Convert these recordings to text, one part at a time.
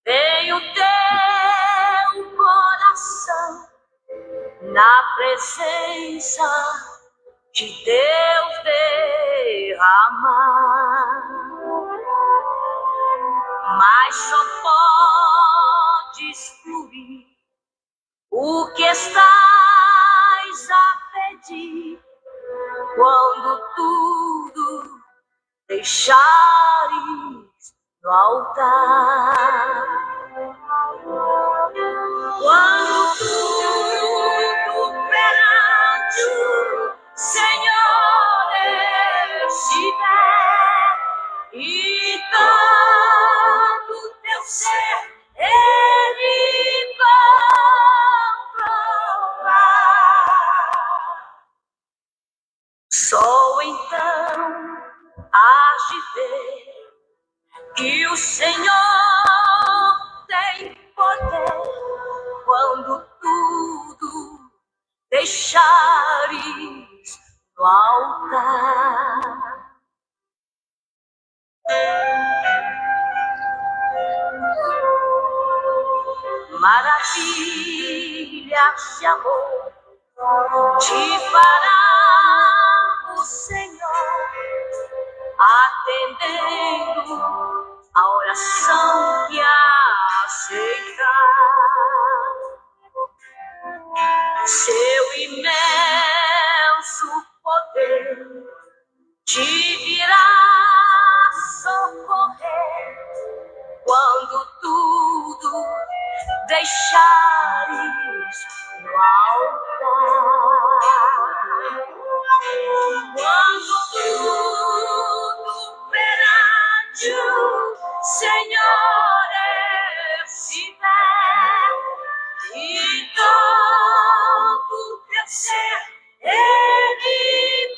Tenho teu coração na presença de Deus derramar, mas só podes fluir o que estás a pedir quando tudo deixares no altar. Quando tudo perante o Senhor estiver e todo teu ser Ele controlar, só então hás de ver que o Senhor tem poder quando tudo deixares no altar. Maravilhas de amor te fará o Senhor, atendendo a oração que aceitar. Seu imenso poder te virá socorrer quando tudo deixares no altar. Quando tudo perante o Senhor estiver e todo teu ser Ele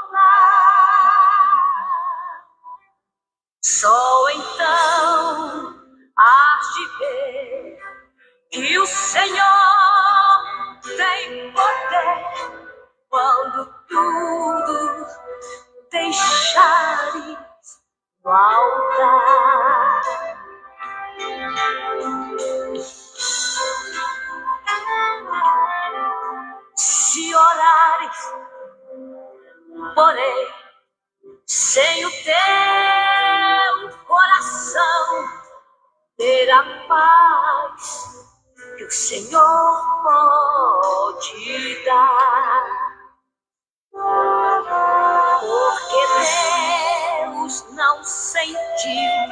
controlar, só então hás de ver que o Senhor tem poder quando tudo deixares no altar. Se orares, porém, sem o teu coração, terá paz que o Senhor pode dar. Porque Deus não sentiu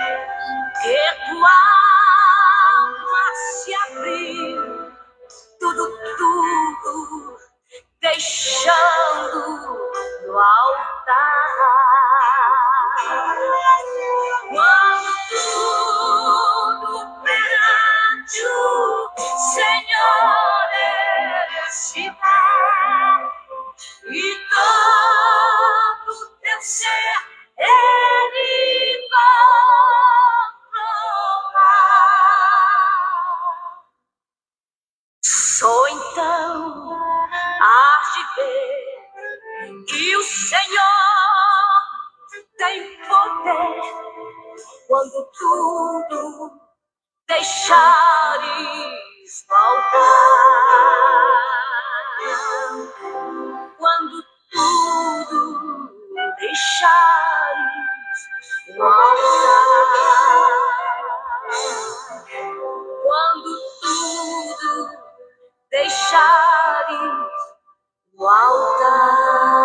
que tua alma se abriu, tudo deixando no altar. Quando tudo perante o Senhor estiver e todo teu ser Ele controlar, só então hás de ver que o Senhor tem poder quando tudo deixares no altar. Quando tudo deixares no altar. Quando tudo deixares no altar.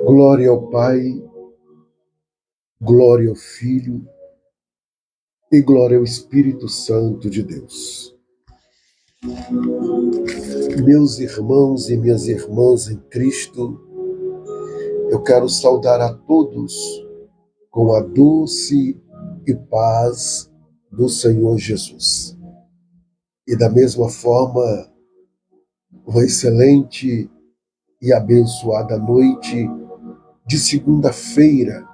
Glória ao Pai, glória ao Filho e glória ao Espírito Santo de Deus. Meus irmãos e minhas irmãs em Cristo, eu quero saudar a todos com a doce e paz do Senhor Jesus. E da mesma forma, uma excelente e abençoada noite de segunda-feira,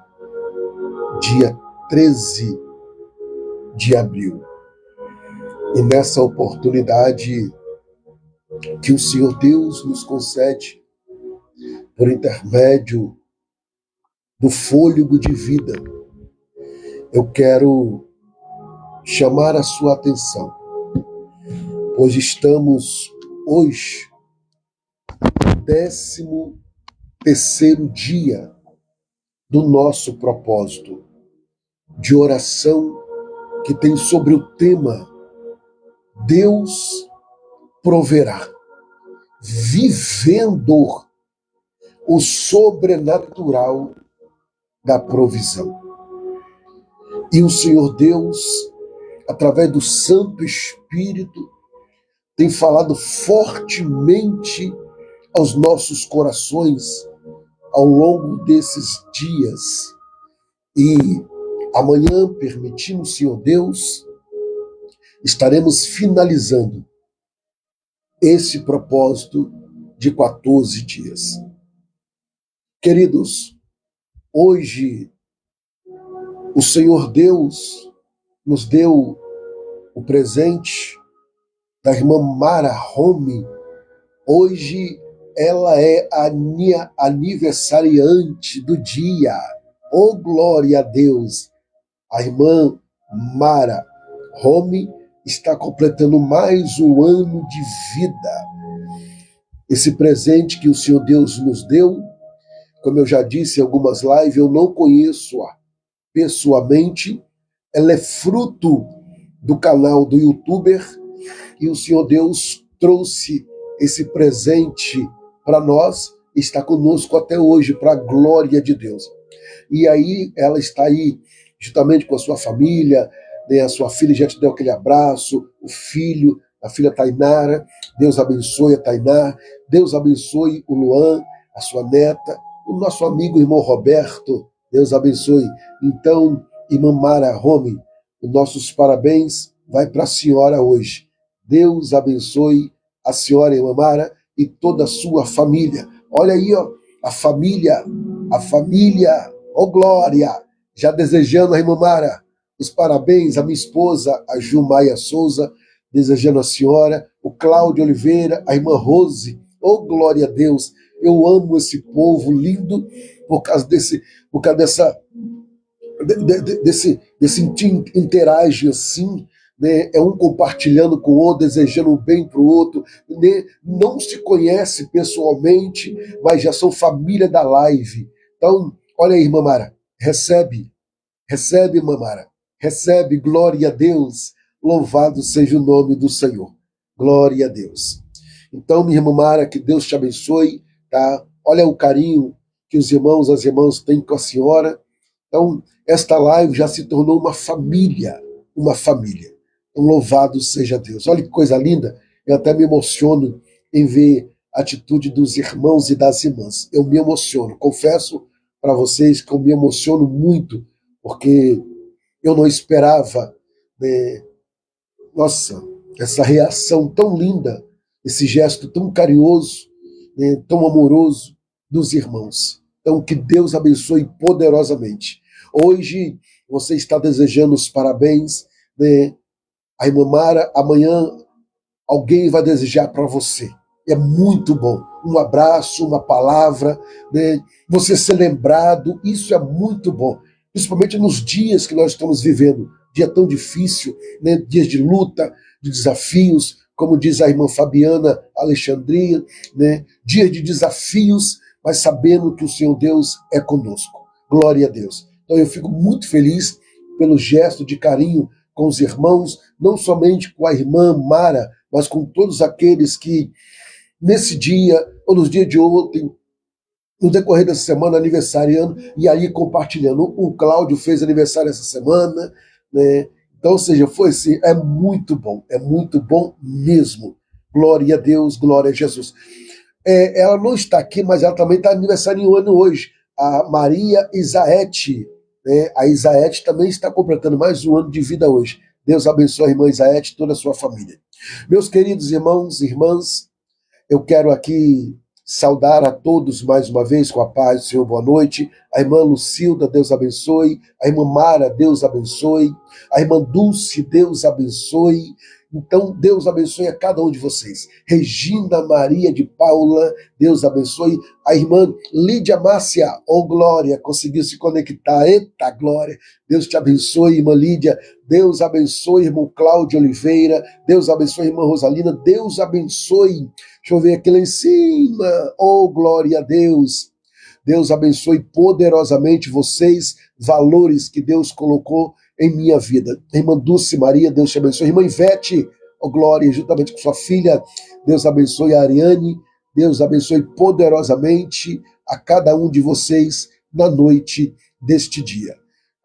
dia 13 de abril. E nessa oportunidade que o Senhor Deus nos concede, por intermédio do fôlego de vida, eu quero chamar a sua atenção, pois estamos hoje, 13º dia do nosso propósito de oração, que tem sobre o tema Deus proverá, vivendo o sobrenatural da provisão. E o Senhor Deus, através do Santo Espírito, tem falado fortemente aos nossos corações ao longo desses dias. E amanhã, permitindo o Senhor Deus, estaremos finalizando esse propósito de 14 dias. Queridos, hoje o Senhor Deus nos deu o presente da irmã Mara Home. Hoje ela é a minha aniversariante do dia. Oh, glória a Deus! A irmã Mara Home está completando mais um ano de vida. Esse presente que o Senhor Deus nos deu, como eu já disse em algumas lives, eu não conheço-a pessoalmente. Ela é fruto do canal do YouTuber e o Senhor Deus trouxe esse presente para nós, está conosco até hoje, para a glória de Deus. E aí ela está aí justamente com a sua família, né? A sua filha já te deu aquele abraço, o filho, a filha Tainara. Deus abençoe a Tainá, Deus abençoe o Luan, a sua neta, o nosso amigo irmão Roberto, Deus abençoe. Então, irmã Mara Home, os nossos parabéns vai para a senhora hoje. Deus abençoe a senhora, irmã Mara, e toda a sua família. Olha aí, ó, a família, ó glória, já desejando a irmã Mara os parabéns, a minha esposa, a Jumaia Souza, desejando a senhora, o Cláudio Oliveira, a irmã Rose, oh glória a Deus, eu amo esse povo lindo por causa desse interage assim, né? É um compartilhando com o outro, desejando o bem para o outro, né? Não se conhece pessoalmente, mas já são família da live. Então, olha aí, irmã Mara, recebe, irmã Mara, recebe, glória a Deus, louvado seja o nome do Senhor, glória a Deus. Então, minha irmã Mara, que Deus te abençoe, tá? Olha o carinho que os irmãos, as irmãs têm com a senhora. Então, esta live já se tornou uma família, uma família. Então, louvado seja Deus. Olha que coisa linda, eu até me emociono em ver a atitude dos irmãos e das irmãs. Eu me emociono, confesso para vocês que eu me emociono muito, porque eu não esperava, né, nossa, essa reação tão linda, esse gesto tão carinhoso, né, tão amoroso dos irmãos. Então, que Deus abençoe poderosamente. Hoje, você está desejando os parabéns, né? A irmã Mara, amanhã alguém vai desejar para você. É muito bom. Um abraço, uma palavra, né? Você ser lembrado, isso é muito bom. Principalmente nos dias que nós estamos vivendo. Dia tão difícil, né? Dias de luta, de desafios, como diz a irmã Fabiana Alexandria, né? Dias de desafios, mas sabendo que o Senhor Deus é conosco. Glória a Deus. Então eu fico muito feliz pelo gesto de carinho com os irmãos, não somente com a irmã Mara, mas com todos aqueles que nesse dia, ou nos dias de ontem, no decorrer dessa semana, aniversariando, e aí compartilhando. O Cláudio fez aniversário essa semana, né? Então, ou seja, foi assim, é muito bom mesmo. Glória a Deus, glória a Jesus. Ela não está aqui, mas ela também está aniversariando hoje. A Maria Isaete, né? A Isaete também está completando mais um ano de vida hoje. Deus abençoe a irmã Isaete e toda a sua família. Meus queridos irmãos e irmãs, eu quero aqui saudar a todos mais uma vez com a paz do Senhor, boa noite. A irmã Lucilda, Deus abençoe. A irmã Mara, Deus abençoe. A irmã Dulce, Deus abençoe. Então, Deus abençoe a cada um de vocês. Regina Maria de Paula, Deus abençoe. A irmã Lídia Márcia, oh glória, conseguiu se conectar. Eita glória, Deus te abençoe, irmã Lídia. Deus abençoe, irmão Cláudio Oliveira. Deus abençoe, irmã Rosalina. Deus abençoe. Deixa eu ver aqui lá em cima. Oh glória a Deus. Deus abençoe poderosamente vocês, valores que Deus colocou em minha vida. Irmã Dulce Maria, Deus te abençoe. Irmã Ivete, oh glória, juntamente com sua filha, Deus abençoe a Ariane, Deus abençoe poderosamente a cada um de vocês na noite deste dia.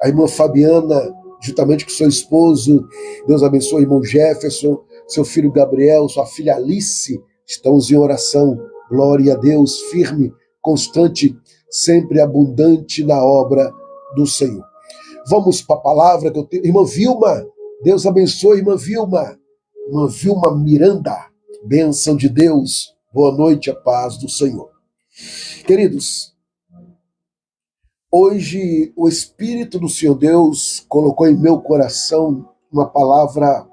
A irmã Fabiana, juntamente com seu esposo, Deus abençoe o irmão Jefferson, seu filho Gabriel, sua filha Alice, estamos em oração. Glória a Deus, firme, constante, sempre abundante na obra do Senhor. Vamos para a palavra que eu tenho. Irmã Vilma, Deus abençoe, irmã Vilma. Irmã Vilma Miranda, bênção de Deus. Boa noite, a paz do Senhor. Queridos, hoje o Espírito do Senhor Deus colocou em meu coração uma palavra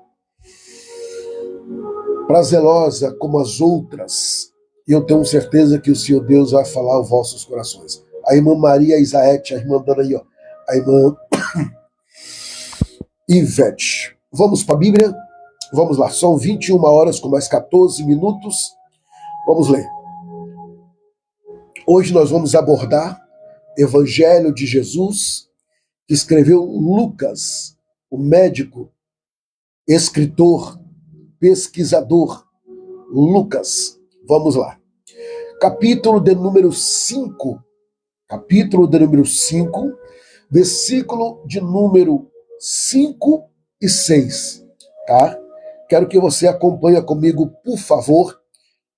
prazerosa como as outras. E eu tenho certeza que o Senhor Deus vai falar aos vossos corações. A irmã Maria Isaete, a irmã dando aí, ó. A irmã Ivete. Vamos para a Bíblia? Vamos lá, são 21 horas com mais 14 minutos. Vamos ler. Hoje nós vamos abordar Evangelho de Jesus, que escreveu Lucas, o médico, escritor, pesquisador, Lucas. Vamos lá. Capítulo de número 5. Capítulo de número 5, versículo de número 5 e 6, tá? Quero que você acompanhe comigo, por favor.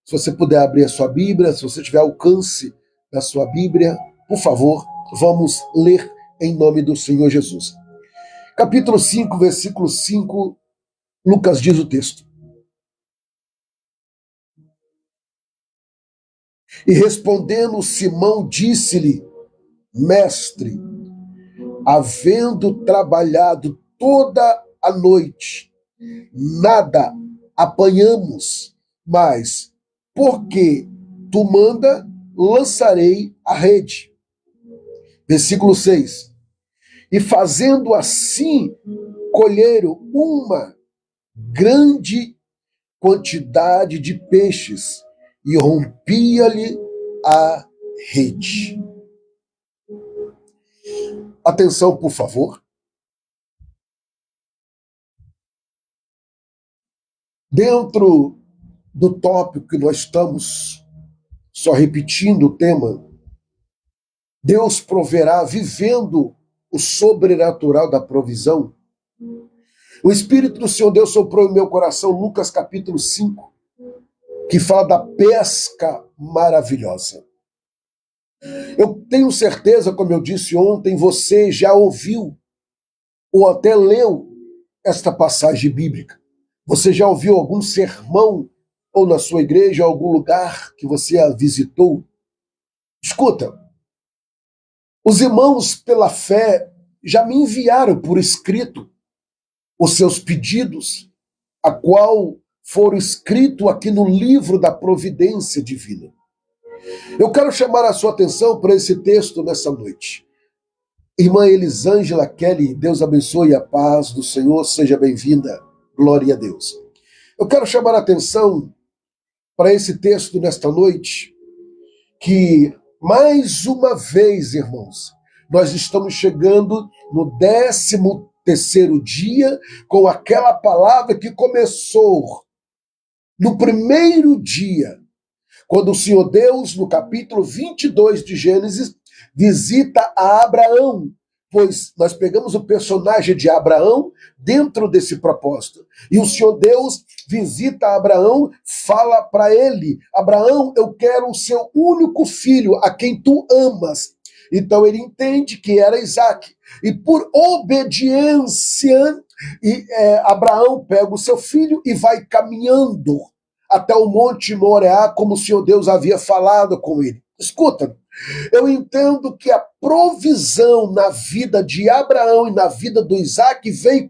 Se você puder abrir a sua Bíblia, se você tiver alcance da sua Bíblia, por favor, vamos ler em nome do Senhor Jesus. Capítulo 5, versículo 5, Lucas diz o texto. E respondendo Simão, disse-lhe: Mestre, havendo trabalhado toda a noite, nada apanhamos, mas, porque tu manda, lançarei a rede. Versículo 6. E fazendo assim, colheram uma grande quantidade de peixes, e rompia-lhe a rede. Atenção, por favor. Dentro do tópico que nós estamos, só repetindo o tema, Deus proverá, vivendo o sobrenatural da provisão. O Espírito do Senhor Deus soprou em meu coração Lucas capítulo 5, que fala da pesca maravilhosa. Eu tenho certeza, como eu disse ontem, você já ouviu ou até leu esta passagem bíblica. Você já ouviu algum sermão ou na sua igreja, algum lugar que você a visitou? Escuta, os irmãos pela fé já me enviaram por escrito os seus pedidos, a qual foram escritos aqui no livro da providência divina. Eu quero chamar a sua atenção para esse texto nessa noite. Irmã Elisângela Kelly, Deus abençoe, a paz do Senhor, seja bem-vinda, glória a Deus. Eu quero chamar a atenção para esse texto nesta noite, que mais uma vez, irmãos, nós estamos chegando no 13º dia com aquela palavra que começou no primeiro dia, quando o Senhor Deus, no capítulo 22 de Gênesis, visita a Abraão, pois nós pegamos o personagem de Abraão dentro desse propósito. E o Senhor Deus visita Abraão, fala para ele: Abraão, eu quero o seu único filho, a quem tu amas. Então ele entende que era Isaac. E por obediência, E Abraão pega o seu filho e vai caminhando até o Monte Moriá, como o Senhor Deus havia falado com ele. Escuta, eu entendo que a provisão na vida de Abraão e na vida do Isaac veio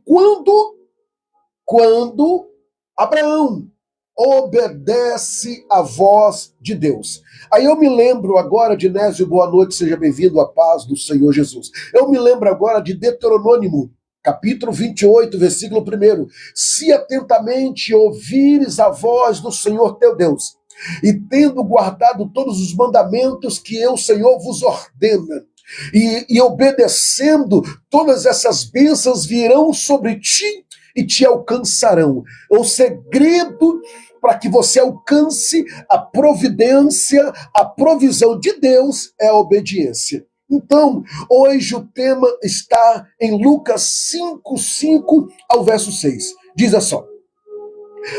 quando Abraão obedece à voz de Deus. Aí eu me lembro agora de Nésio, boa noite, seja bem-vindo à paz do Senhor Jesus. Eu me lembro agora de Deuteronômio, capítulo 28, versículo 1. Se atentamente ouvires a voz do Senhor teu Deus, e tendo guardado todos os mandamentos que eu, Senhor, vos ordena, e obedecendo, todas essas bênçãos virão sobre ti e te alcançarão. O segredo para que você alcance a providência, a provisão de Deus é a obediência. Então, hoje o tema está em Lucas 5 ao verso 6. Diz assim: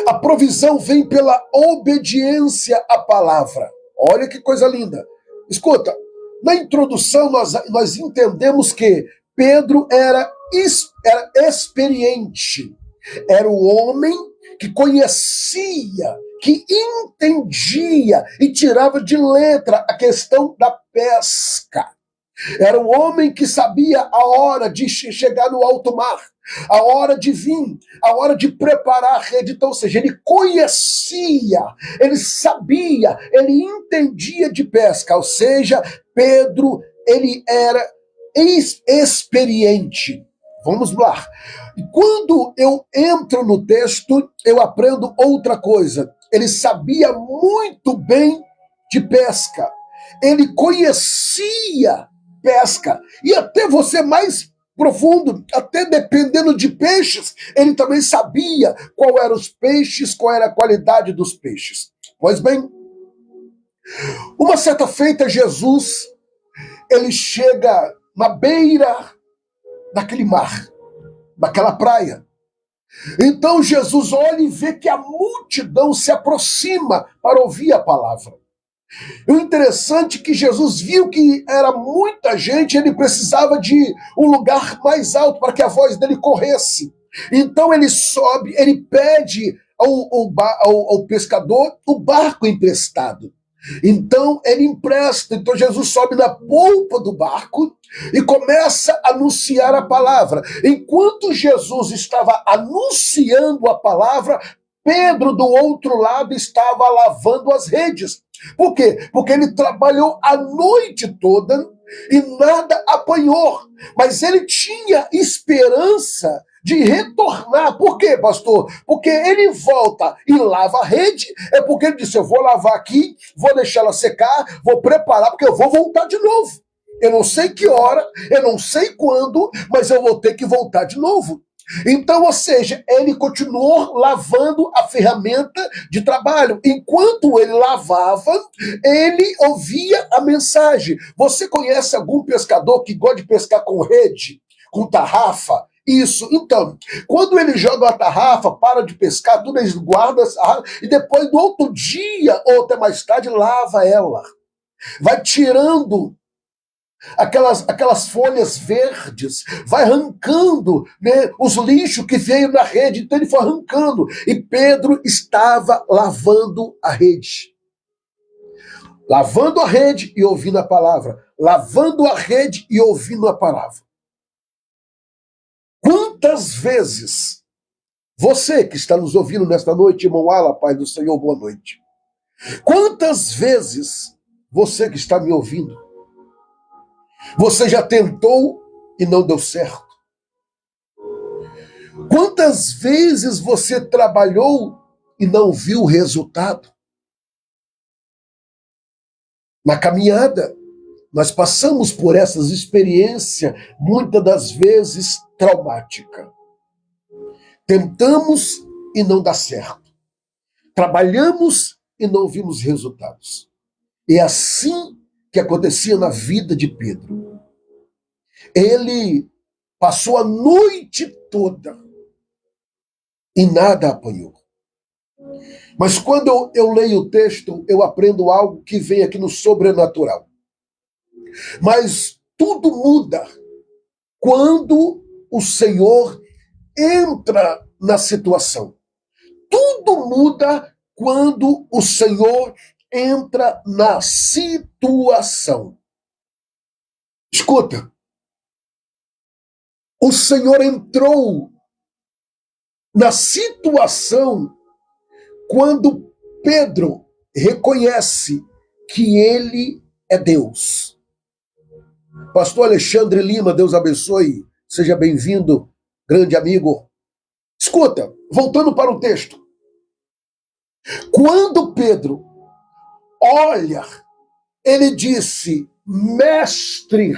a provisão vem pela obediência à palavra. Olha que coisa linda. Escuta, na introdução nós entendemos que Pedro era experiente. Era o homem que conhecia, que entendia e tirava de letra a questão da pesca. Era um homem que sabia a hora de chegar no alto mar, a hora de vir, a hora de preparar a rede. Então, ou seja, ele conhecia, ele sabia, ele entendia de pesca. Ou seja, Pedro, ele era experiente. Vamos lá. E quando eu entro no texto, eu aprendo outra coisa. Ele sabia muito bem de pesca. Ele conhecia pesca. E até você mais profundo, até dependendo de peixes, ele também sabia qual eram os peixes, qual era a qualidade dos peixes. Pois bem, uma certa feita, Jesus, ele chega na beira daquele mar, daquela praia. Então Jesus olha e vê que a multidão se aproxima para ouvir a palavra. E o interessante é que Jesus viu que era muita gente, ele precisava de um lugar mais alto para que a voz dele corresse. Então ele sobe, ele pede ao pescador o barco emprestado. Então ele empresta, então Jesus sobe na polpa do barco e começa a anunciar a palavra. Enquanto Jesus estava anunciando a palavra, Pedro do outro lado estava lavando as redes. Por quê? Porque ele trabalhou a noite toda e nada apanhou. Mas ele tinha esperança de retornar. Por quê, pastor? Porque ele volta e lava a rede, é porque ele disse, eu vou lavar aqui, vou deixar ela secar, vou preparar, porque eu vou voltar de novo. Eu não sei que hora, eu não sei quando, mas eu vou ter que voltar de novo. Então, ou seja, ele continuou lavando a ferramenta de trabalho. Enquanto ele lavava, ele ouvia a mensagem. Você conhece algum pescador que gosta de pescar com rede, com tarrafa? Isso. Então, quando ele joga a tarrafa, para de pescar, tudo eles guardam e depois, no outro dia, ou até mais tarde, lava ela. Vai tirando aquelas folhas verdes, vai arrancando, né, os lixos que veio na rede. Então ele foi arrancando. E Pedro estava lavando a rede. Lavando a rede e ouvindo a palavra. Lavando a rede e ouvindo a palavra. Quantas vezes você que está nos ouvindo nesta noite, irmão Ala, Pai do Senhor, boa noite. Quantas vezes você que está me ouvindo, você já tentou e não deu certo? Quantas vezes você trabalhou e não viu o resultado? Na caminhada, nós passamos por essas experiências, muitas das vezes traumáticas. Tentamos e não dá certo. Trabalhamos e não vimos resultados. É assim que acontecia na vida de Pedro. Ele passou a noite toda e nada apanhou. Mas quando eu leio o texto, eu aprendo algo que vem aqui no sobrenatural. Mas tudo muda quando o Senhor entra na situação. Tudo muda quando o Senhor entra na situação. Escuta, o Senhor entrou na situação quando Pedro reconhece que ele é Deus. Pastor Alexandre Lima, Deus abençoe, seja bem-vindo, grande amigo. Escuta, voltando para o texto. Quando Pedro olha, ele disse, mestre.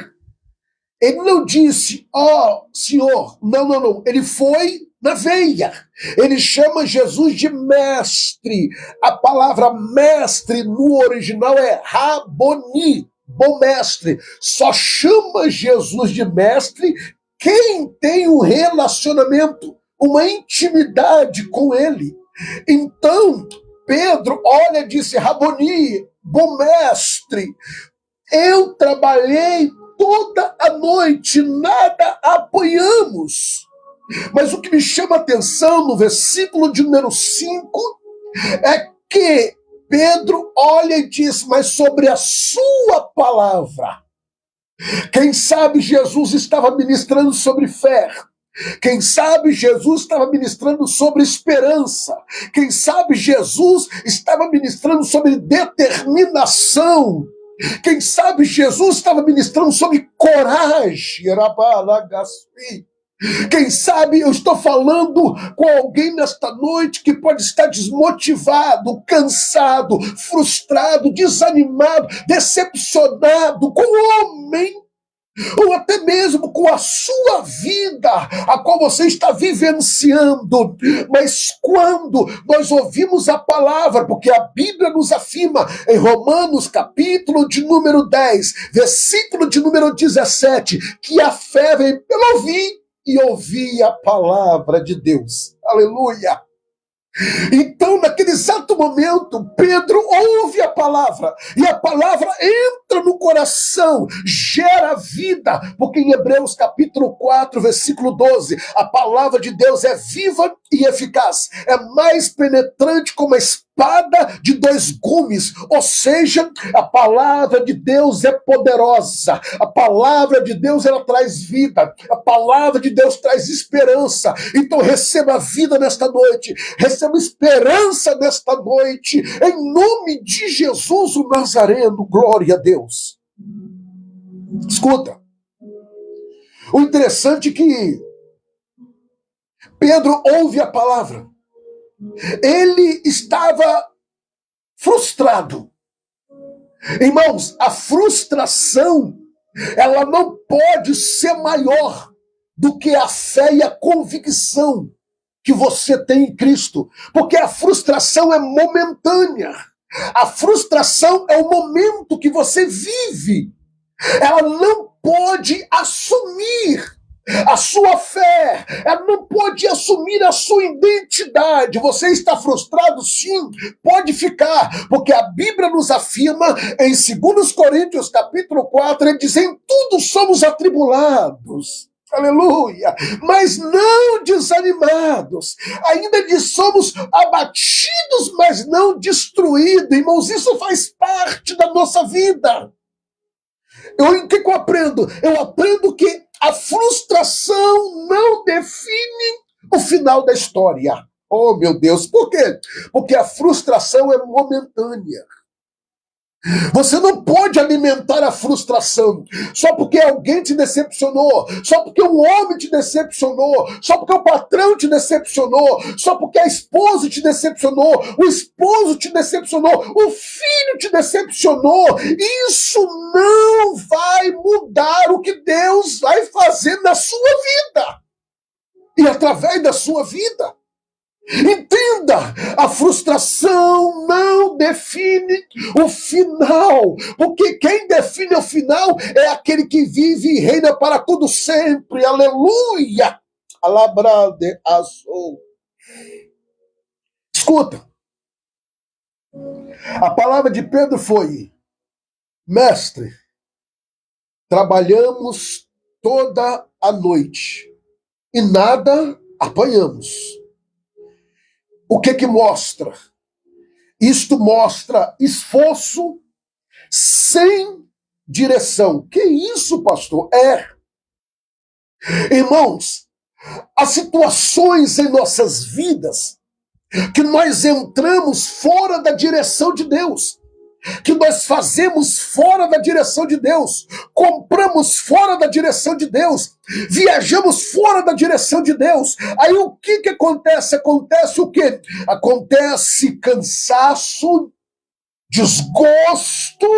Ele não disse, ó, Senhor. Não. Ele foi na veia. Ele chama Jesus de mestre. A palavra mestre no original é Raboni, bom mestre. Só chama Jesus de mestre quem tem um relacionamento, uma intimidade com ele. Então, Pedro olha e disse, Raboni, bom mestre, eu trabalhei toda a noite, nada apoiamos. Mas o que me chama a atenção no versículo de número 5 é que Pedro olha e diz, mas sobre a sua palavra. Quem sabe Jesus estava ministrando sobre fé. Quem sabe Jesus estava ministrando sobre esperança. Quem sabe Jesus estava ministrando sobre determinação. Quem sabe Jesus estava ministrando sobre coragem. Quem sabe eu estou falando com alguém nesta noite que pode estar desmotivado, cansado, frustrado, desanimado, decepcionado com o homem, ou até mesmo com a sua vida, a qual você está vivenciando. Mas quando nós ouvimos a palavra, porque a Bíblia nos afirma em Romanos capítulo de número 10, versículo de número 17, que a fé vem pelo ouvir e ouvir a palavra de Deus. Aleluia! Então, naquele exato momento, Pedro ouve a palavra, e a palavra entra no coração, gera vida, porque em Hebreus capítulo 4, versículo 12, a palavra de Deus é viva e eficaz, é mais penetrante como a espada de dois gumes, ou seja, a palavra de Deus é poderosa, a palavra de Deus ela traz vida, a palavra de Deus traz esperança. Então receba vida nesta noite, receba esperança nesta noite, em nome de Jesus o Nazareno, glória a Deus. Escuta, o interessante é que Pedro ouve a palavra, ele estava frustrado. Irmãos, a frustração, ela não pode ser maior do que a fé e a convicção que você tem em Cristo, porque a frustração é momentânea. A frustração é o momento que você vive. Ela não pode assumir a sua fé, ela não pode assumir a sua identidade. Você está frustrado? Sim, pode ficar, porque a Bíblia nos afirma em 2 Coríntios capítulo 4, ele diz, em tudo somos atribulados. Aleluia! Mas não desanimados. Ainda diz, somos abatidos, mas não destruídos. Irmãos, isso faz parte da nossa vida. O que eu aprendo? Eu aprendo que a frustração não define o final da história. Oh, meu Deus, por quê? Porque a frustração é momentânea. Você não pode alimentar a frustração só porque alguém te decepcionou, só porque um homem te decepcionou, só porque o patrão te decepcionou, só porque a esposa te decepcionou, o esposo te decepcionou, o filho te decepcionou. Isso não vai mudar o que Deus vai fazer na sua vida e através da sua vida. Entenda, a frustração não define o final, porque quem define o final é aquele que vive e reina para todo sempre. Aleluia! Alabrade azul. Escuta, a palavra de Pedro foi: mestre, trabalhamos toda a noite e nada Apanhamos. O que mostra? Isto mostra esforço sem direção. Que isso, pastor? Irmãos, há situações em nossas vidas que nós entramos fora da direção de Deus, que nós fazemos fora da direção de Deus, compramos fora da direção de Deus, viajamos fora da direção de Deus. Aí o que acontece? Acontece o quê? Acontece cansaço, desgosto,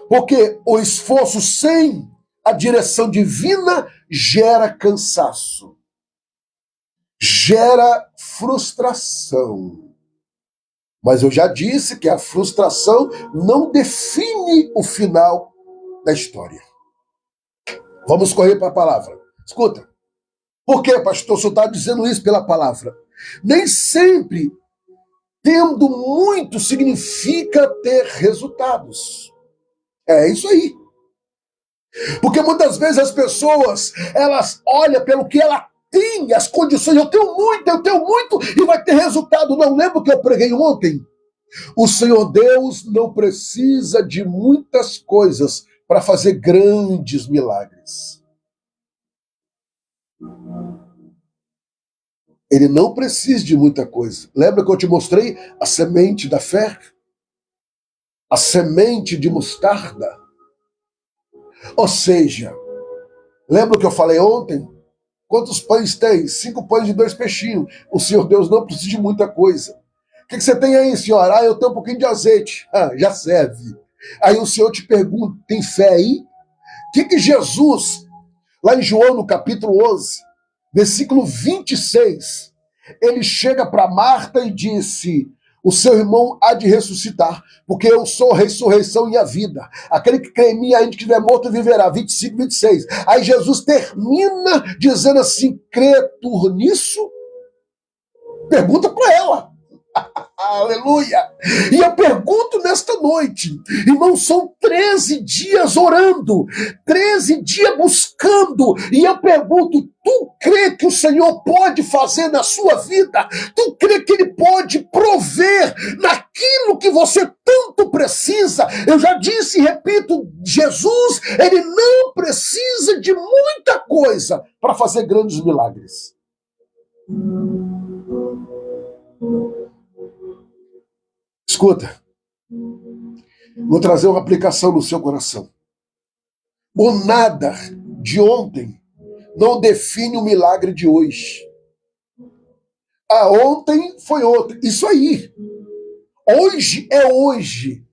porque o esforço sem a direção divina gera cansaço, gera frustração. Mas eu já disse que a frustração não define o final da história. Vamos correr para a palavra. Escuta, por que, pastor, o senhor está dizendo isso pela palavra? Nem sempre tendo muito significa ter resultados. É isso aí. Porque muitas vezes as pessoas, elas olham pelo que ela tem, as condições. Eu tenho muito, e vai ter resultado. Não lembro que eu preguei ontem? O Senhor Deus não precisa de muitas coisas para fazer grandes milagres. Ele não precisa de muita coisa. Lembra que eu te mostrei a semente da fé? A semente de mostarda? Ou seja, lembra que eu falei ontem? Quantos pães tem? 5 pães e 2 peixinhos. O Senhor Deus não precisa de muita coisa. O que você tem aí, senhora? Eu tenho um pouquinho de azeite. Já serve. Aí o Senhor te pergunta, tem fé aí? O que Jesus, lá em João, no capítulo 11, versículo 26, ele chega para Marta e disse: o seu irmão há de ressuscitar, porque eu sou a ressurreição e a vida. Aquele que crê em mim, ainda que estiver morto, viverá. 25, 26. Aí Jesus termina dizendo assim: crê tu nisso? Pergunta para ela. Aleluia! E eu pergunto nesta noite, irmão, são 13 dias orando, 13 dias buscando, e eu pergunto, tu crê que o Senhor pode fazer na sua vida? Tu crê que Ele pode prover naquilo que você tanto precisa? Eu já disse e repito, Jesus, Ele não precisa de muita coisa para fazer grandes milagres. Escuta, vou trazer uma aplicação no seu coração. O nada de ontem não define o milagre de hoje. Ontem foi ontem. Isso aí. Hoje é hoje.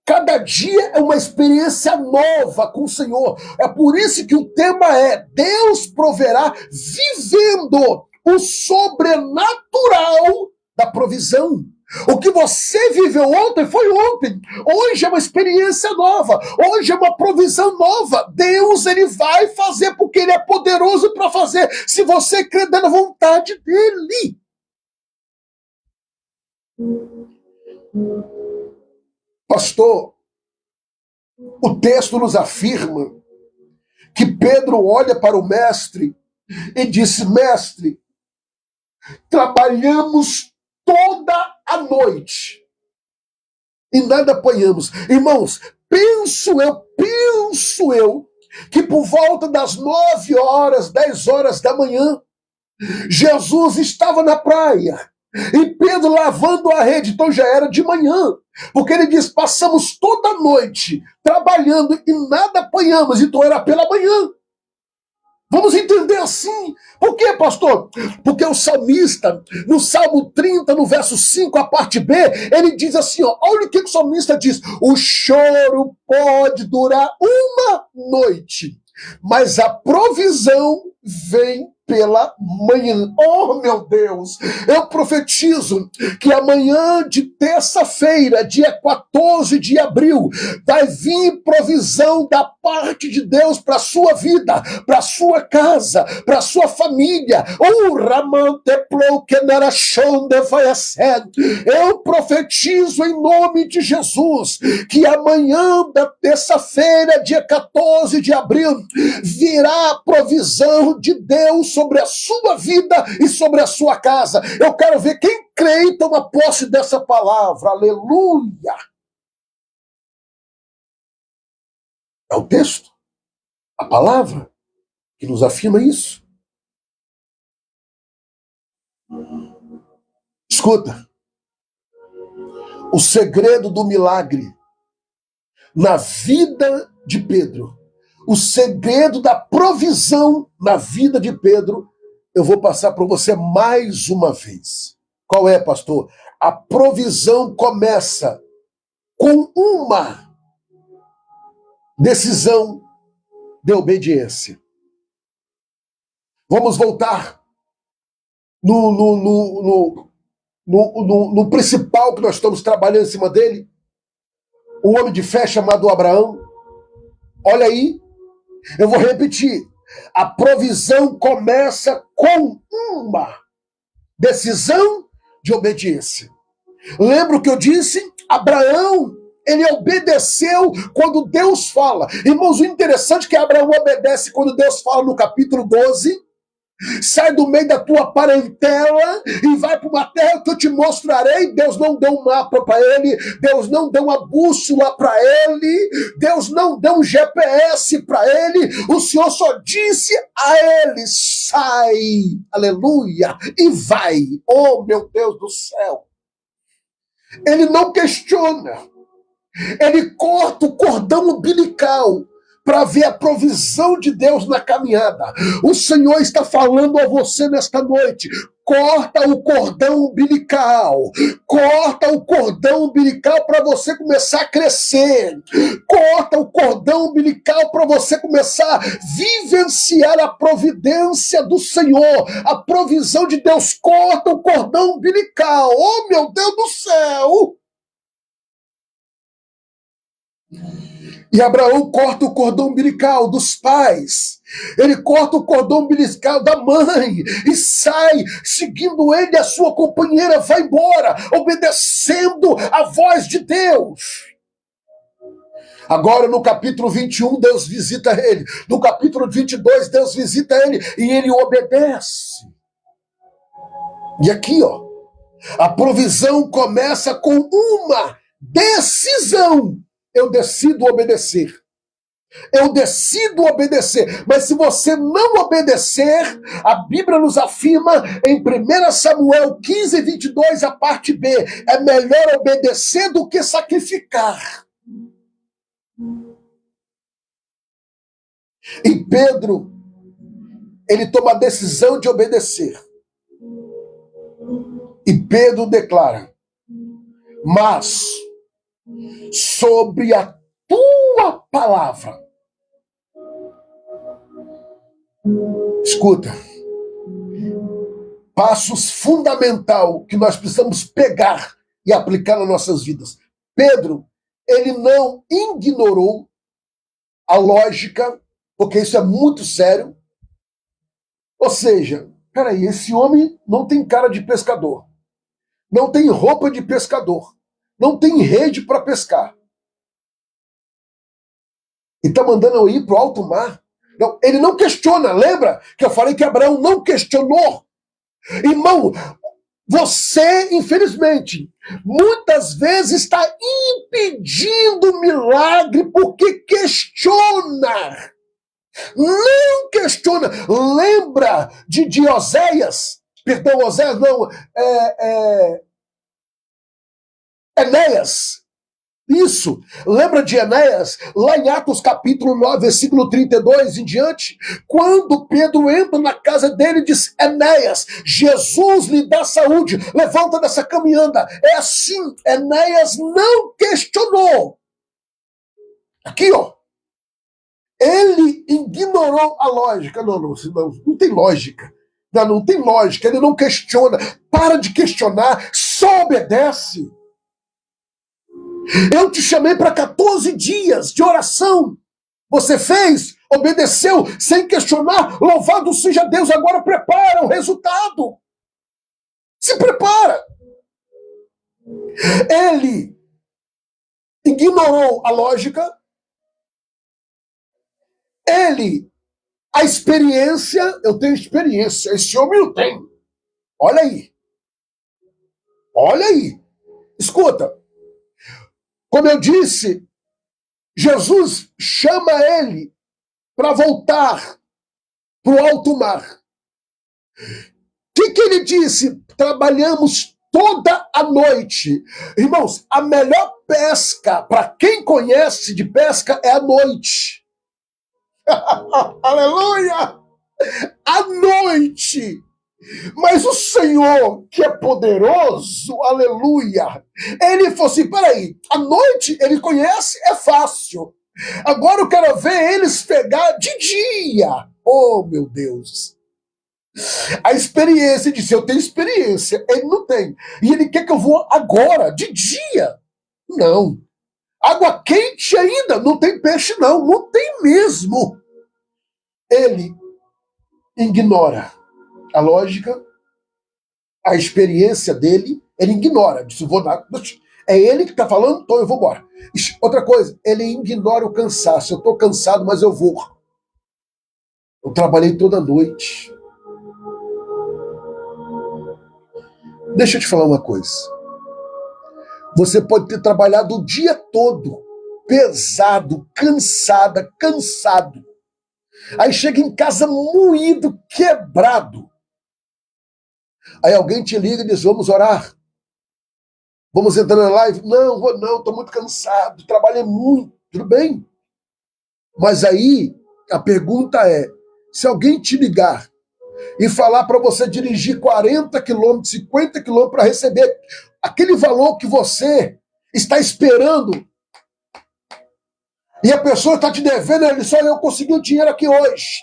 Cada dia é uma experiência nova com o Senhor. É por isso que o tema é: Deus proverá vivendo o sobrenatural da provisão. O que você viveu ontem foi ontem. Hoje é uma experiência nova. Hoje é uma provisão nova. Deus, Ele vai fazer porque Ele é poderoso para fazer. Se você crer na vontade dEle. Pastor, o texto nos afirma que Pedro olha para o mestre e disse: mestre, trabalhamos toda a noite e nada apanhamos. Irmãos, penso eu, que por volta das 9 horas, 10 horas da manhã, Jesus estava na praia e Pedro lavando a rede. Então já era de manhã, porque ele diz: passamos toda a noite trabalhando e nada apanhamos. Então era pela manhã. Vamos entender assim. Por quê, pastor? Porque o salmista, no Salmo 30, no verso 5, a parte B, ele diz assim, olha o que o salmista diz: o choro pode durar uma noite, mas a provisão vem pela manhã. Oh, meu Deus! Eu profetizo que amanhã de terça-feira, dia 14 de abril, vai vir provisão da parte de Deus para a sua vida, para a sua casa, para a sua família. Eu profetizo em nome de Jesus que amanhã da terça-feira, dia 14 de abril, virá a provisão de Deus sobre a sua vida e sobre a sua casa. Eu quero ver quem crê e toma posse dessa palavra. Aleluia! É o texto, a palavra, que nos afirma isso. Escuta, o segredo do milagre na vida de Pedro, o segredo da provisão na vida de Pedro, eu vou passar para você mais uma vez. Qual é, pastor? A provisão começa com uma decisão de obediência. Vamos voltar no principal que nós estamos trabalhando em cima dele, um homem de fé chamado Abraão. Olha aí, eu vou repetir. A provisão começa com uma decisão de obediência. Lembra o que eu disse? Abraão, ele obedeceu quando Deus fala. Irmãos, o interessante é que Abraão obedece quando Deus fala no capítulo 12. Sai do meio da tua parentela e vai para uma terra que eu te mostrarei. Deus não deu um mapa para ele, Deus não deu uma bússola para ele, Deus não deu um GPS para ele. O Senhor só disse a ele: sai, aleluia, e vai. Oh, meu Deus do céu! Ele não questiona, ele corta o cordão umbilical para ver a provisão de Deus na caminhada. O Senhor está falando a você nesta noite. Corta o cordão umbilical. Corta o cordão umbilical para você começar a crescer. Corta o cordão umbilical para você começar a vivenciar a providência do Senhor. A provisão de Deus. Corta o cordão umbilical. Oh, meu Deus do céu! E Abraão corta o cordão umbilical dos pais. Ele corta o cordão umbilical da mãe e sai, seguindo ele, a sua companheira vai embora, obedecendo a voz de Deus. Agora no capítulo 21, Deus visita ele. No capítulo 22, Deus visita ele e ele obedece. E aqui, ó, a provisão começa com uma decisão. Eu decido obedecer. Eu decido obedecer. Mas se você não obedecer, a Bíblia nos afirma em 1 Samuel 15, 22, a parte B, é melhor obedecer do que sacrificar. E Pedro, ele toma a decisão de obedecer. E Pedro declara: mas sobre a tua palavra. Escuta, passos fundamental que nós precisamos pegar e aplicar nas nossas vidas. Pedro, ele não ignorou a lógica, porque isso é muito sério. Ou seja, peraí, esse homem não tem cara de pescador, não tem roupa de pescador, não tem rede para pescar. E está mandando eu ir para o alto mar. Não, ele não questiona. Lembra que eu falei que Abraão não questionou? Irmão, você, infelizmente, muitas vezes está impedindo o milagre porque questiona. Não questiona. Lembra de Oséias? Perdão, Oséias não. Enéas. Isso. Lembra de Enéas? Lá em Atos capítulo 9, versículo 32 em diante, quando Pedro entra na casa dele e diz: Enéas, Jesus lhe dá saúde, levanta dessa caminhanda. É assim, Enéas não questionou. Aqui, ó. Ele ignorou a lógica. Não tem lógica. Não tem lógica. Ele não questiona. Para de questionar, só obedece. Eu te chamei para 14 dias de oração. Você fez, obedeceu, sem questionar. Louvado seja Deus, agora prepara o resultado. Se prepara. Ele ignorou a lógica. Ele A experiência, eu tenho experiência, esse homem não tem. Olha aí. Olha aí. Escuta, como eu disse, Jesus chama ele para voltar para o alto mar. O que ele disse? Trabalhamos toda a noite. Irmãos, a melhor pesca, para quem conhece de pesca, é a noite. Aleluia! À noite! Mas o Senhor, que é poderoso, aleluia, ele falou assim, peraí, à noite ele conhece, é fácil. Agora eu quero ver eles pegar de dia. Oh, meu Deus. A experiência, disse, eu tenho experiência, ele não tem. E ele quer que eu vou agora, de dia. Não. Água quente ainda, não tem peixe não, não tem mesmo. Ele ignora a lógica, a experiência dele, ele ignora. Disse, vou dar. É ele que está falando, então eu vou embora. Outra coisa, ele ignora o cansaço. Eu estou cansado, mas eu vou. Eu trabalhei toda a noite. Deixa eu te falar uma coisa. Você pode ter trabalhado o dia todo, pesado, cansado. Aí chega em casa moído, quebrado. Aí alguém te liga e diz, vamos orar. Vamos entrar na live? Não, vou não, estou muito cansado, trabalhei muito, tudo bem. Mas aí a pergunta é, se alguém te ligar e falar para você dirigir 40 quilômetros, 50 quilômetros para receber aquele valor que você está esperando, e a pessoa está te devendo, ele só eu consegui o dinheiro aqui hoje.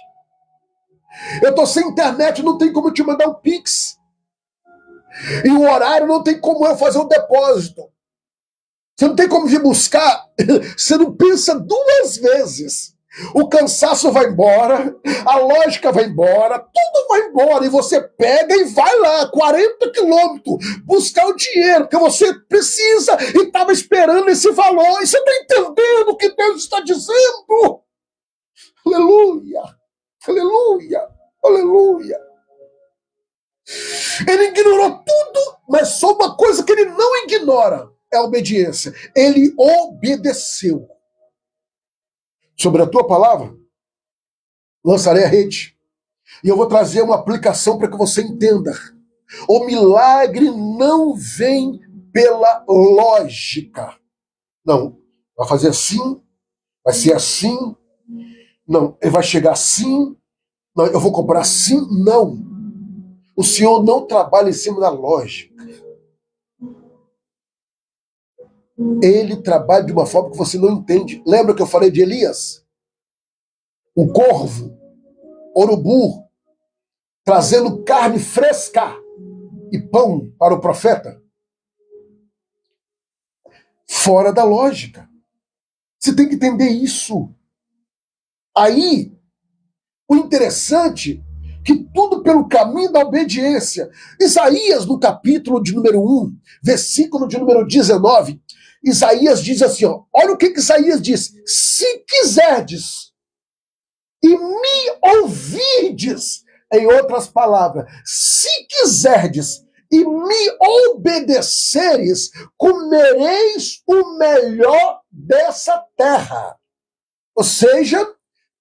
Eu estou sem internet, não tem como eu te mandar um Pix. E o horário não tem como eu fazer um depósito. Você não tem como vir buscar. Você não pensa duas vezes. O cansaço vai embora, a lógica vai embora, tudo vai embora. E você pega e vai lá, 40 quilômetros, buscar o dinheiro que você precisa e estava esperando esse valor. E você está entendendo o que Deus está dizendo? Aleluia, aleluia, aleluia. Ele ignorou tudo, mas só uma coisa que ele não ignora é a obediência. Ele obedeceu. Sobre a tua palavra, lançarei a rede. E eu vou trazer uma aplicação para que você entenda. O milagre não vem pela lógica. Não, vai fazer assim, vai ser assim. Não, ele vai chegar assim. Não, eu vou cobrar assim. Não. O Senhor não trabalha em cima da lógica. Ele trabalha de uma forma que você não entende. Lembra que eu falei de Elias? O corvo, urubu, trazendo carne fresca e pão para o profeta? Fora da lógica. Você tem que entender isso. Aí, o interessante que tudo pelo caminho da obediência. Isaías, no capítulo de número 1, versículo de número 19, Isaías diz assim, ó, olha o que Isaías diz, se quiserdes e me ouvirdes, em outras palavras, se quiserdes e me obedeceres, comereis o melhor dessa terra. Ou seja,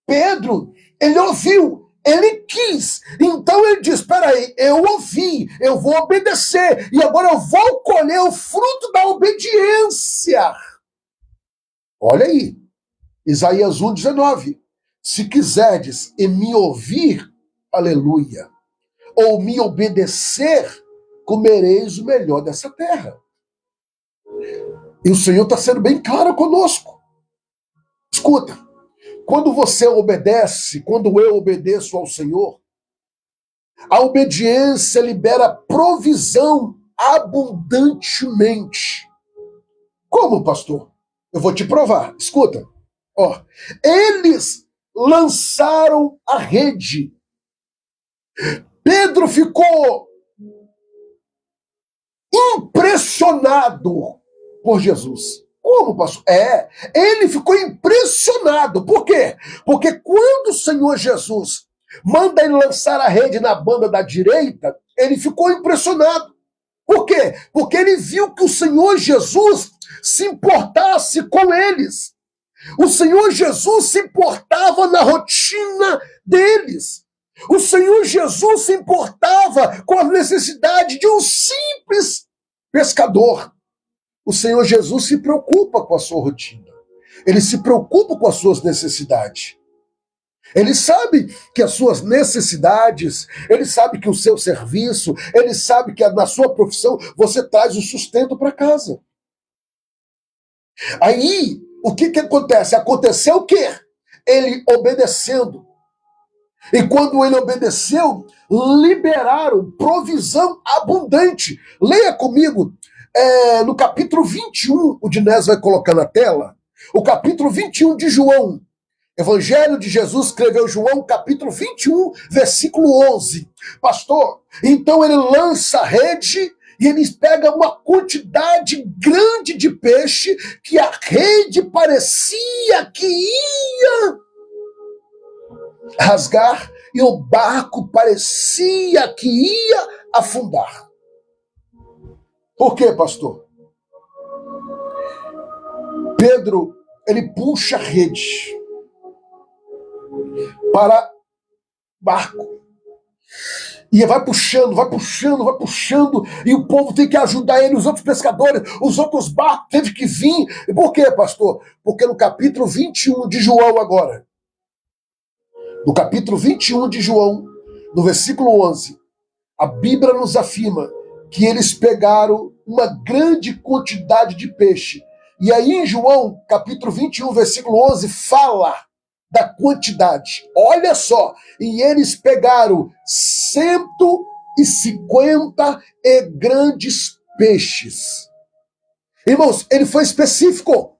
Pedro, ele ouviu, ele quis. Então ele diz, espera aí, eu ouvi, eu vou obedecer, e agora eu vou colher o fruto da obediência. Olha aí, Isaías 1,19. Se quiserdes e me ouvir, aleluia, ou me obedecer, comereis o melhor dessa terra. E o Senhor está sendo bem claro conosco. Escuta, quando você obedece, quando eu obedeço ao Senhor, a obediência libera provisão abundantemente. Como, pastor? Eu vou te provar. Escuta. Ó, eles lançaram a rede. Pedro ficou impressionado por Jesus. Como, pastor? Ele ficou impressionado. Por quê? Porque quando o Senhor Jesus manda ele lançar a rede na banda da direita, ele ficou impressionado. Por quê? Porque ele viu que o Senhor Jesus se importasse com eles. O Senhor Jesus se importava na rotina deles. O Senhor Jesus se importava com a necessidade de um simples pescador. O Senhor Jesus se preocupa com a sua rotina. Ele se preocupa com as suas necessidades. Ele sabe que as suas necessidades, ele sabe que o seu serviço, ele sabe que na sua profissão você traz o sustento para casa. Aí, o que acontece? Aconteceu o quê? Ele obedecendo. E quando ele obedeceu, liberaram provisão abundante. Leia comigo no capítulo 21, o Dinés vai colocar na tela, o capítulo 21 de João. Evangelho de Jesus escreveu João, capítulo 21, versículo 11. Pastor, então ele lança a rede e eles pegam uma quantidade grande de peixe que a rede parecia que ia rasgar e o barco parecia que ia afundar. Por quê, pastor? Pedro, ele puxa a rede para barco. E vai puxando, e o povo tem que ajudar ele, os outros pescadores, os outros barcos teve que vir. E por quê, pastor? Porque no capítulo 21 de João agora, no capítulo 21 de João, no versículo 11, a Bíblia nos afirma que eles pegaram uma grande quantidade de peixe. E aí em João, capítulo 21, versículo 11, fala da quantidade. Olha só, e eles pegaram 150 grandes peixes. Irmãos, ele foi específico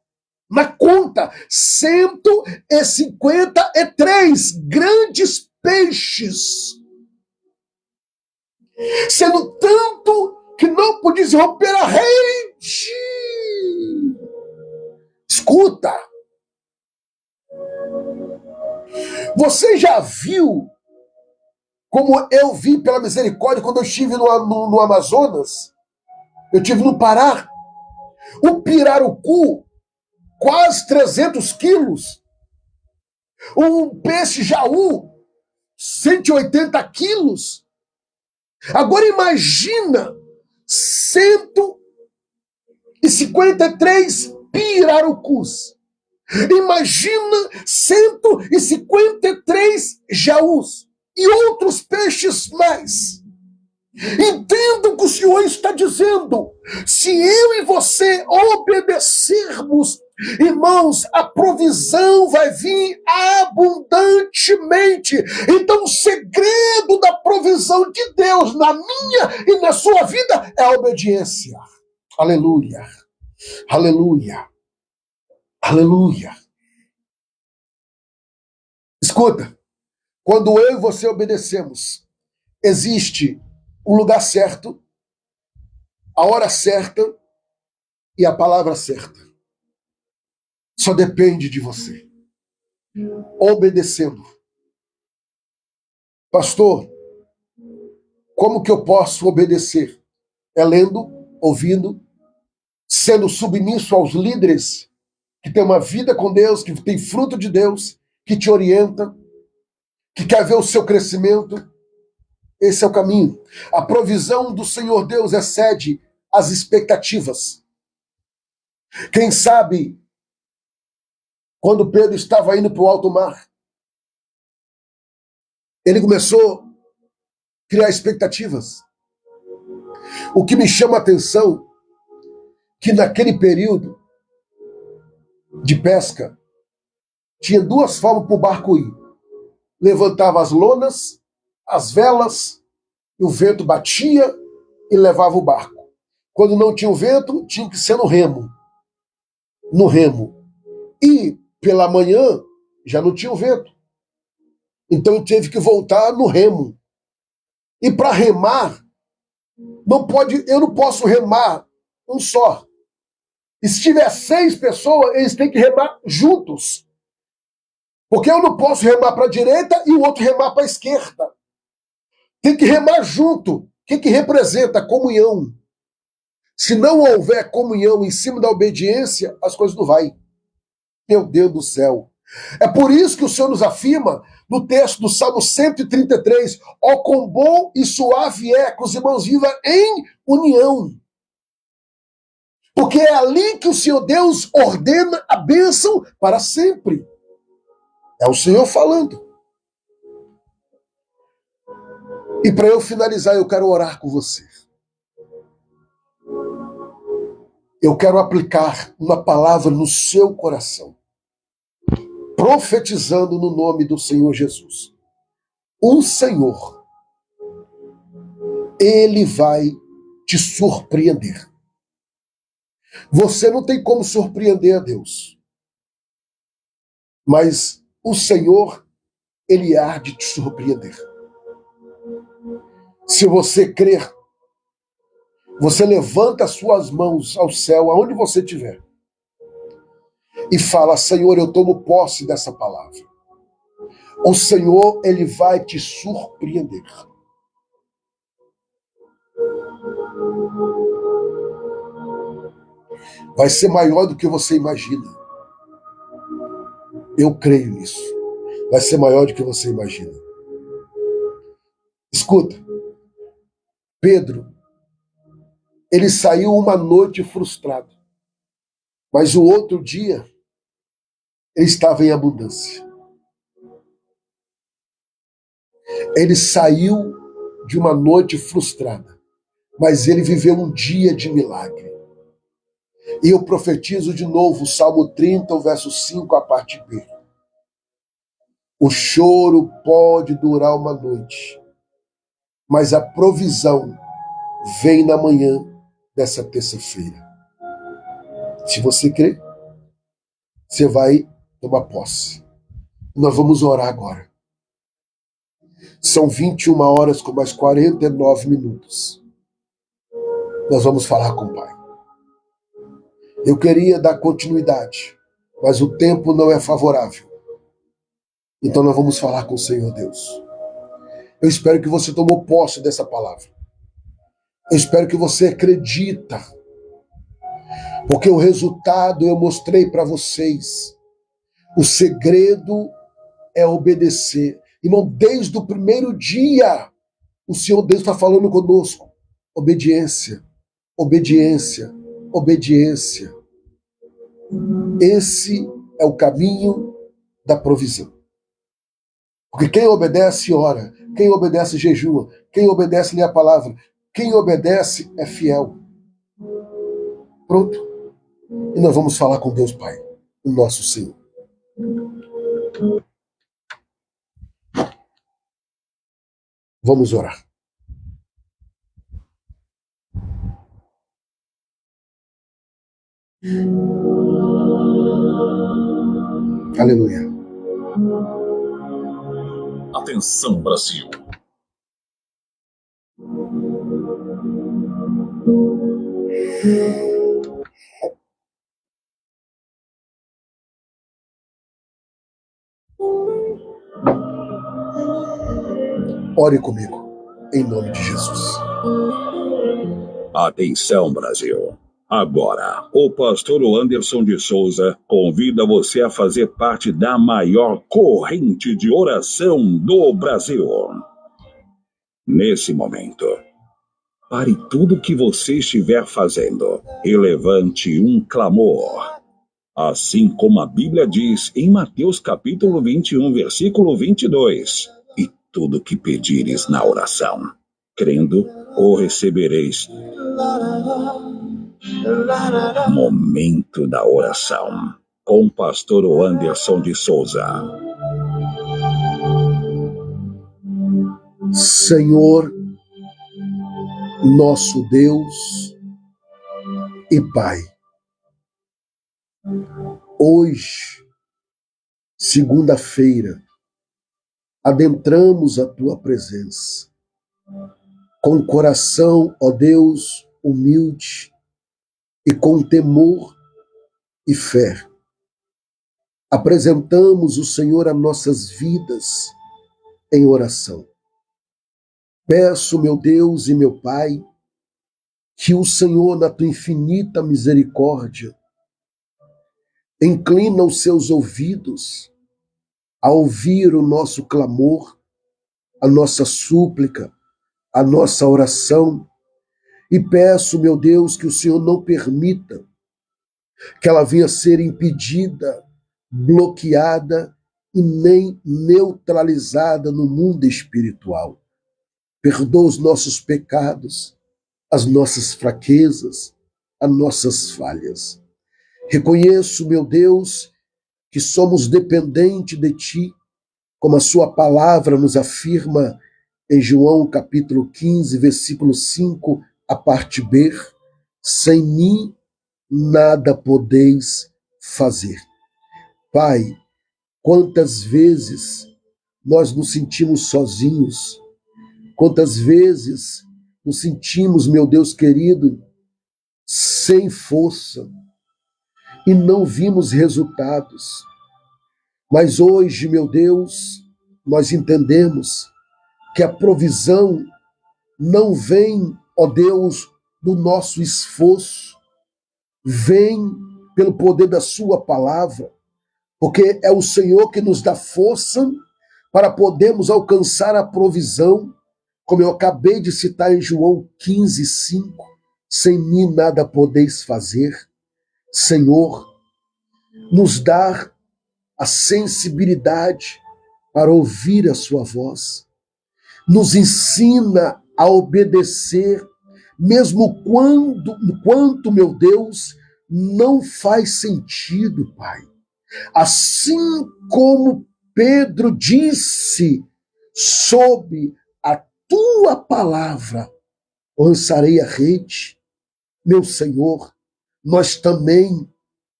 na conta, 153 grandes peixes. Sendo tanto que não podia romper a rede. Escuta. Você já viu, como eu vi pela misericórdia quando eu estive no Amazonas? Eu estive no Pará. O pirarucu, quase 300 quilos. Um peixe jaú, 180 quilos. Agora imagina 153 pirarucus. Imagina 153 jaús e outros peixes mais. Entenda o que o Senhor está dizendo. Se eu e você obedecermos, irmãos, a provisão vai vir abundantemente. Então o segredo da provisão de Deus na minha e na sua vida é a obediência. Aleluia. Aleluia. Aleluia. Escuta, quando eu e você obedecemos, existe o lugar certo, a hora certa e a palavra certa. Só depende de você. Obedecendo. Pastor, como que eu posso obedecer? É lendo, ouvindo, sendo submisso aos líderes que tem uma vida com Deus, que tem fruto de Deus, que te orienta, que quer ver o seu crescimento. Esse é o caminho. A provisão do Senhor Deus excede as expectativas. Quem sabe, quando Pedro estava indo para o alto mar, ele começou a criar expectativas. O que me chama a atenção, que naquele período de pesca, tinha duas formas para o barco ir. Levantava as lonas, as velas, e o vento batia e levava o barco. Quando não tinha o vento, tinha que ser no remo. No remo. E pela manhã já não tinha o vento. Então teve que voltar no remo. E para remar, eu não posso remar um só. E se tiver 6 pessoas, eles têm que remar juntos. Porque eu não posso remar para a direita e o outro remar para a esquerda. Tem que remar junto. O que representa? A comunhão. Se não houver comunhão em cima da obediência, as coisas não vão. Meu Deus do céu. É por isso que o Senhor nos afirma no texto do Salmo 133, ó quão bom e suave é que os irmãos vivam em união. Porque é ali que o Senhor Deus ordena a bênção para sempre. É o Senhor falando. E para eu finalizar, eu quero orar com você. Eu quero aplicar uma palavra no seu coração, profetizando no nome do Senhor Jesus. O Senhor, Ele vai te surpreender. Você não tem como surpreender a Deus. Mas o Senhor, Ele há de te surpreender. Se você crer, você levanta as suas mãos ao céu, aonde você estiver, e fala, Senhor, eu tomo posse dessa palavra. O Senhor, Ele vai te surpreender. Vai ser maior do que você imagina. Eu creio nisso. Vai ser maior do que você imagina. Escuta, Pedro, ele saiu uma noite frustrado, mas o outro dia ele estava em abundância. Ele saiu de uma noite frustrada, mas ele viveu um dia de milagre. E eu profetizo de novo o Salmo 30, o verso 5, a parte B. O choro pode durar uma noite, mas a provisão vem na manhã dessa terça-feira. Se você crer, você vai tomar posse. Nós vamos orar agora. São 21 horas com mais 49 minutos. Nós vamos falar com o Pai. Eu queria dar continuidade, mas o tempo não é favorável. Então nós vamos falar com o Senhor Deus. Eu espero que você tomou posse dessa palavra. Eu espero que você acredita. Porque o resultado eu mostrei para vocês. O segredo é obedecer. Irmão, desde o primeiro dia, o Senhor Deus está falando conosco. Obediência, obediência, obediência. Esse é o caminho da provisão. Porque quem obedece, ora. Quem obedece, jejua. Quem obedece, lê a palavra. Quem obedece é fiel. Pronto. E nós vamos falar com Deus Pai, o nosso Senhor. Vamos orar. Aleluia. Atenção, Brasil. Ore comigo, em nome de Jesus. Atenção, Brasil. Agora, o pastor Anderson de Souza convida você a fazer parte da maior corrente de oração do Brasil. Nesse momento, pare tudo o que você estiver fazendo e levante um clamor. Assim como a Bíblia diz em Mateus capítulo 21, versículo 22, e tudo que pedires na oração, crendo, o recebereis. Momento da oração, com o pastor Anderson de Souza. Senhor, nosso Deus e Pai, hoje, segunda-feira, adentramos a Tua presença, com coração, ó Deus, humilde e com temor e fé. Apresentamos o Senhor as nossas vidas em oração. Peço, meu Deus e meu Pai, que o Senhor, na tua infinita misericórdia, inclina os seus ouvidos a ouvir o nosso clamor, a nossa súplica, a nossa oração. E peço, meu Deus, que o Senhor não permita que ela venha a ser impedida, bloqueada e nem neutralizada no mundo espiritual. Perdoa os nossos pecados, as nossas fraquezas, as nossas falhas. Reconheço, meu Deus, que somos dependentes de Ti, como a Sua palavra nos afirma em João capítulo 15, versículo 5, a parte B, sem mim nada podeis fazer. Pai, quantas vezes nós nos sentimos sozinhos, quantas vezes nos sentimos, meu Deus querido, sem força e não vimos resultados. Mas hoje, meu Deus, nós entendemos que a provisão não vem, ó Deus, do nosso esforço, vem pelo poder da Sua palavra, porque é o Senhor que nos dá força para podermos alcançar a provisão, como eu acabei de citar em João 15, 5, sem mim nada podeis fazer. Senhor, nos dá a sensibilidade para ouvir a Sua voz, nos ensina a obedecer, mesmo quanto, meu Deus, não faz sentido, Pai. Assim como Pedro disse, sob a Tua palavra lançarei a rede, meu Senhor, nós também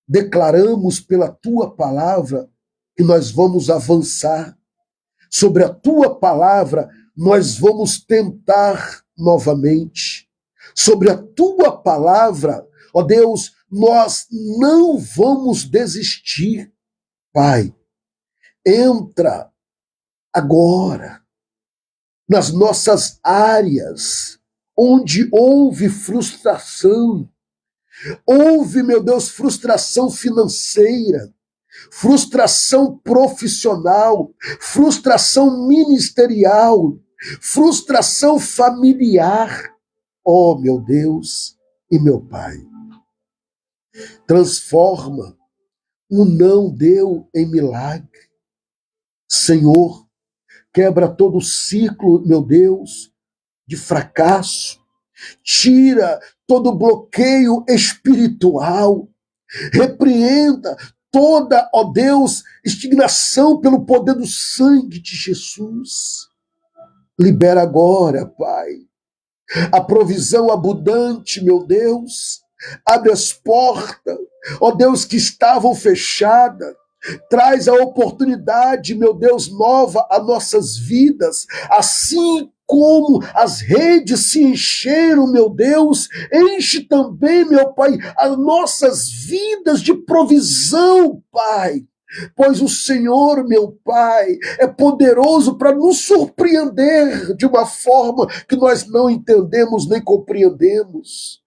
declaramos pela Tua palavra que nós vamos avançar. Sobre a Tua palavra, nós vamos tentar novamente. Sobre a Tua palavra, ó Deus, nós não vamos desistir. Pai, entra agora nas nossas áreas onde houve frustração. Houve, meu Deus, frustração financeira, frustração profissional, frustração ministerial, frustração familiar. Oh, meu Deus e meu Pai, transforma o não deu em milagre. Senhor, quebra todo o ciclo, meu Deus, de fracasso. Tira todo bloqueio espiritual. Repreenda toda, ó Deus, indignação pelo poder do sangue de Jesus. Libera agora, Pai, a provisão abundante, meu Deus. Abre as portas, ó Deus, que estavam fechadas. Traz a oportunidade, meu Deus, nova a nossas vidas. Assim como as redes se encheram, meu Deus, enche também, meu Pai, as nossas vidas de provisão, Pai. Pois o Senhor, meu Pai, é poderoso para nos surpreender de uma forma que nós não entendemos nem compreendemos.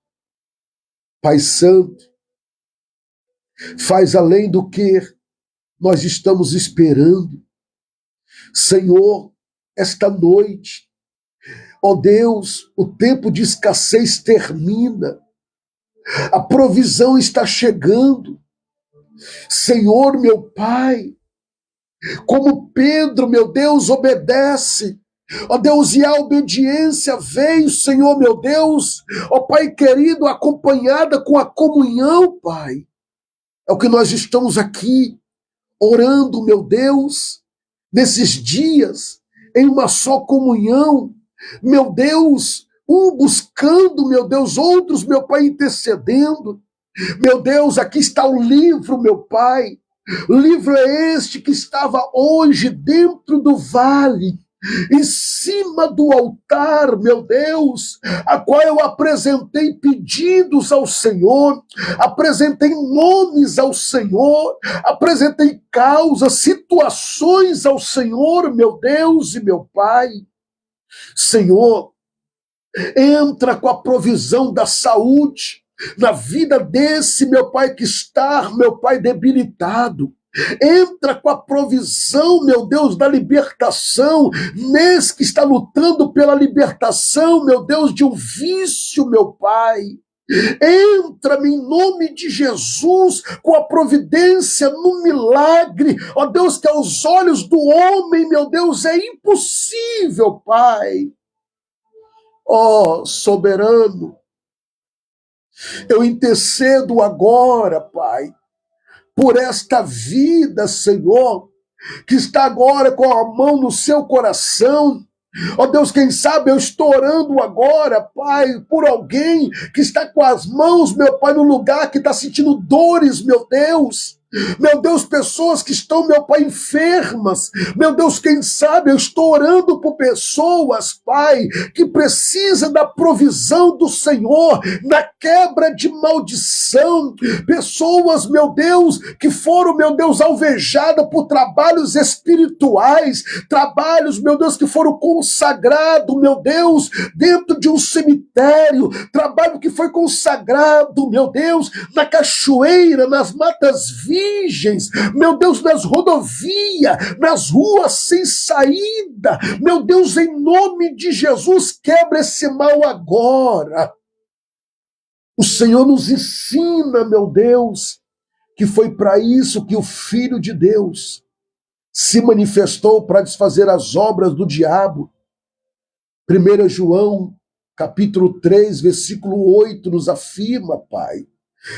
Pai Santo, faz além do que nós estamos esperando. Senhor, esta noite, ó Deus, o tempo de escassez termina, a provisão está chegando. Senhor, meu Pai, como Pedro, meu Deus, obedece, ó Deus, e a obediência veio, Senhor, meu Deus, ó Pai querido, acompanhada com a comunhão, Pai. É o que nós estamos aqui orando, meu Deus, nesses dias, em uma só comunhão, meu Deus, um buscando, meu Deus, outros, meu Pai, intercedendo. Meu Deus, aqui está o livro, meu Pai. O livro é este que estava hoje dentro do vale. em cima do altar, meu Deus, a qual eu apresentei pedidos ao Senhor, apresentei nomes ao Senhor, apresentei causas, situações ao Senhor, meu Deus e meu Pai. Senhor, entra com a provisão da saúde na vida desse, meu Pai, que está, meu Pai, debilitado. Entra com a provisão, meu Deus, da libertação, nesse que está lutando pela libertação, meu Deus, de um vício, meu Pai. Entra em nome de Jesus com a providência no milagre, ó Deus, que aos olhos do homem, meu Deus, é impossível, Pai. Ó soberano, eu intercedo agora, Pai, por esta vida, Senhor, que está agora com a mão no seu coração. Ó Deus, quem sabe eu estou orando agora, Pai, por alguém que está com as mãos, meu Pai, no lugar que está sentindo dores, meu Deus. Meu Deus, pessoas que estão, meu Pai, enfermas. Meu Deus, quem sabe eu estou orando por pessoas, Pai, que precisam da provisão do Senhor, na quebra de maldição. Pessoas, meu Deus, que foram, meu Deus, alvejadas por trabalhos espirituais, trabalhos, meu Deus, que foram consagrados, meu Deus, dentro de um cemitério, trabalho que foi consagrado, meu Deus, na cachoeira, nas matas virgens, meu Deus, nas rodovias, nas ruas sem saída. Meu Deus, em nome de Jesus, quebra esse mal agora. O Senhor nos ensina, meu Deus, que foi para isso que o Filho de Deus se manifestou, para desfazer as obras do diabo. 1 João, capítulo 3, versículo 8, nos afirma, Pai.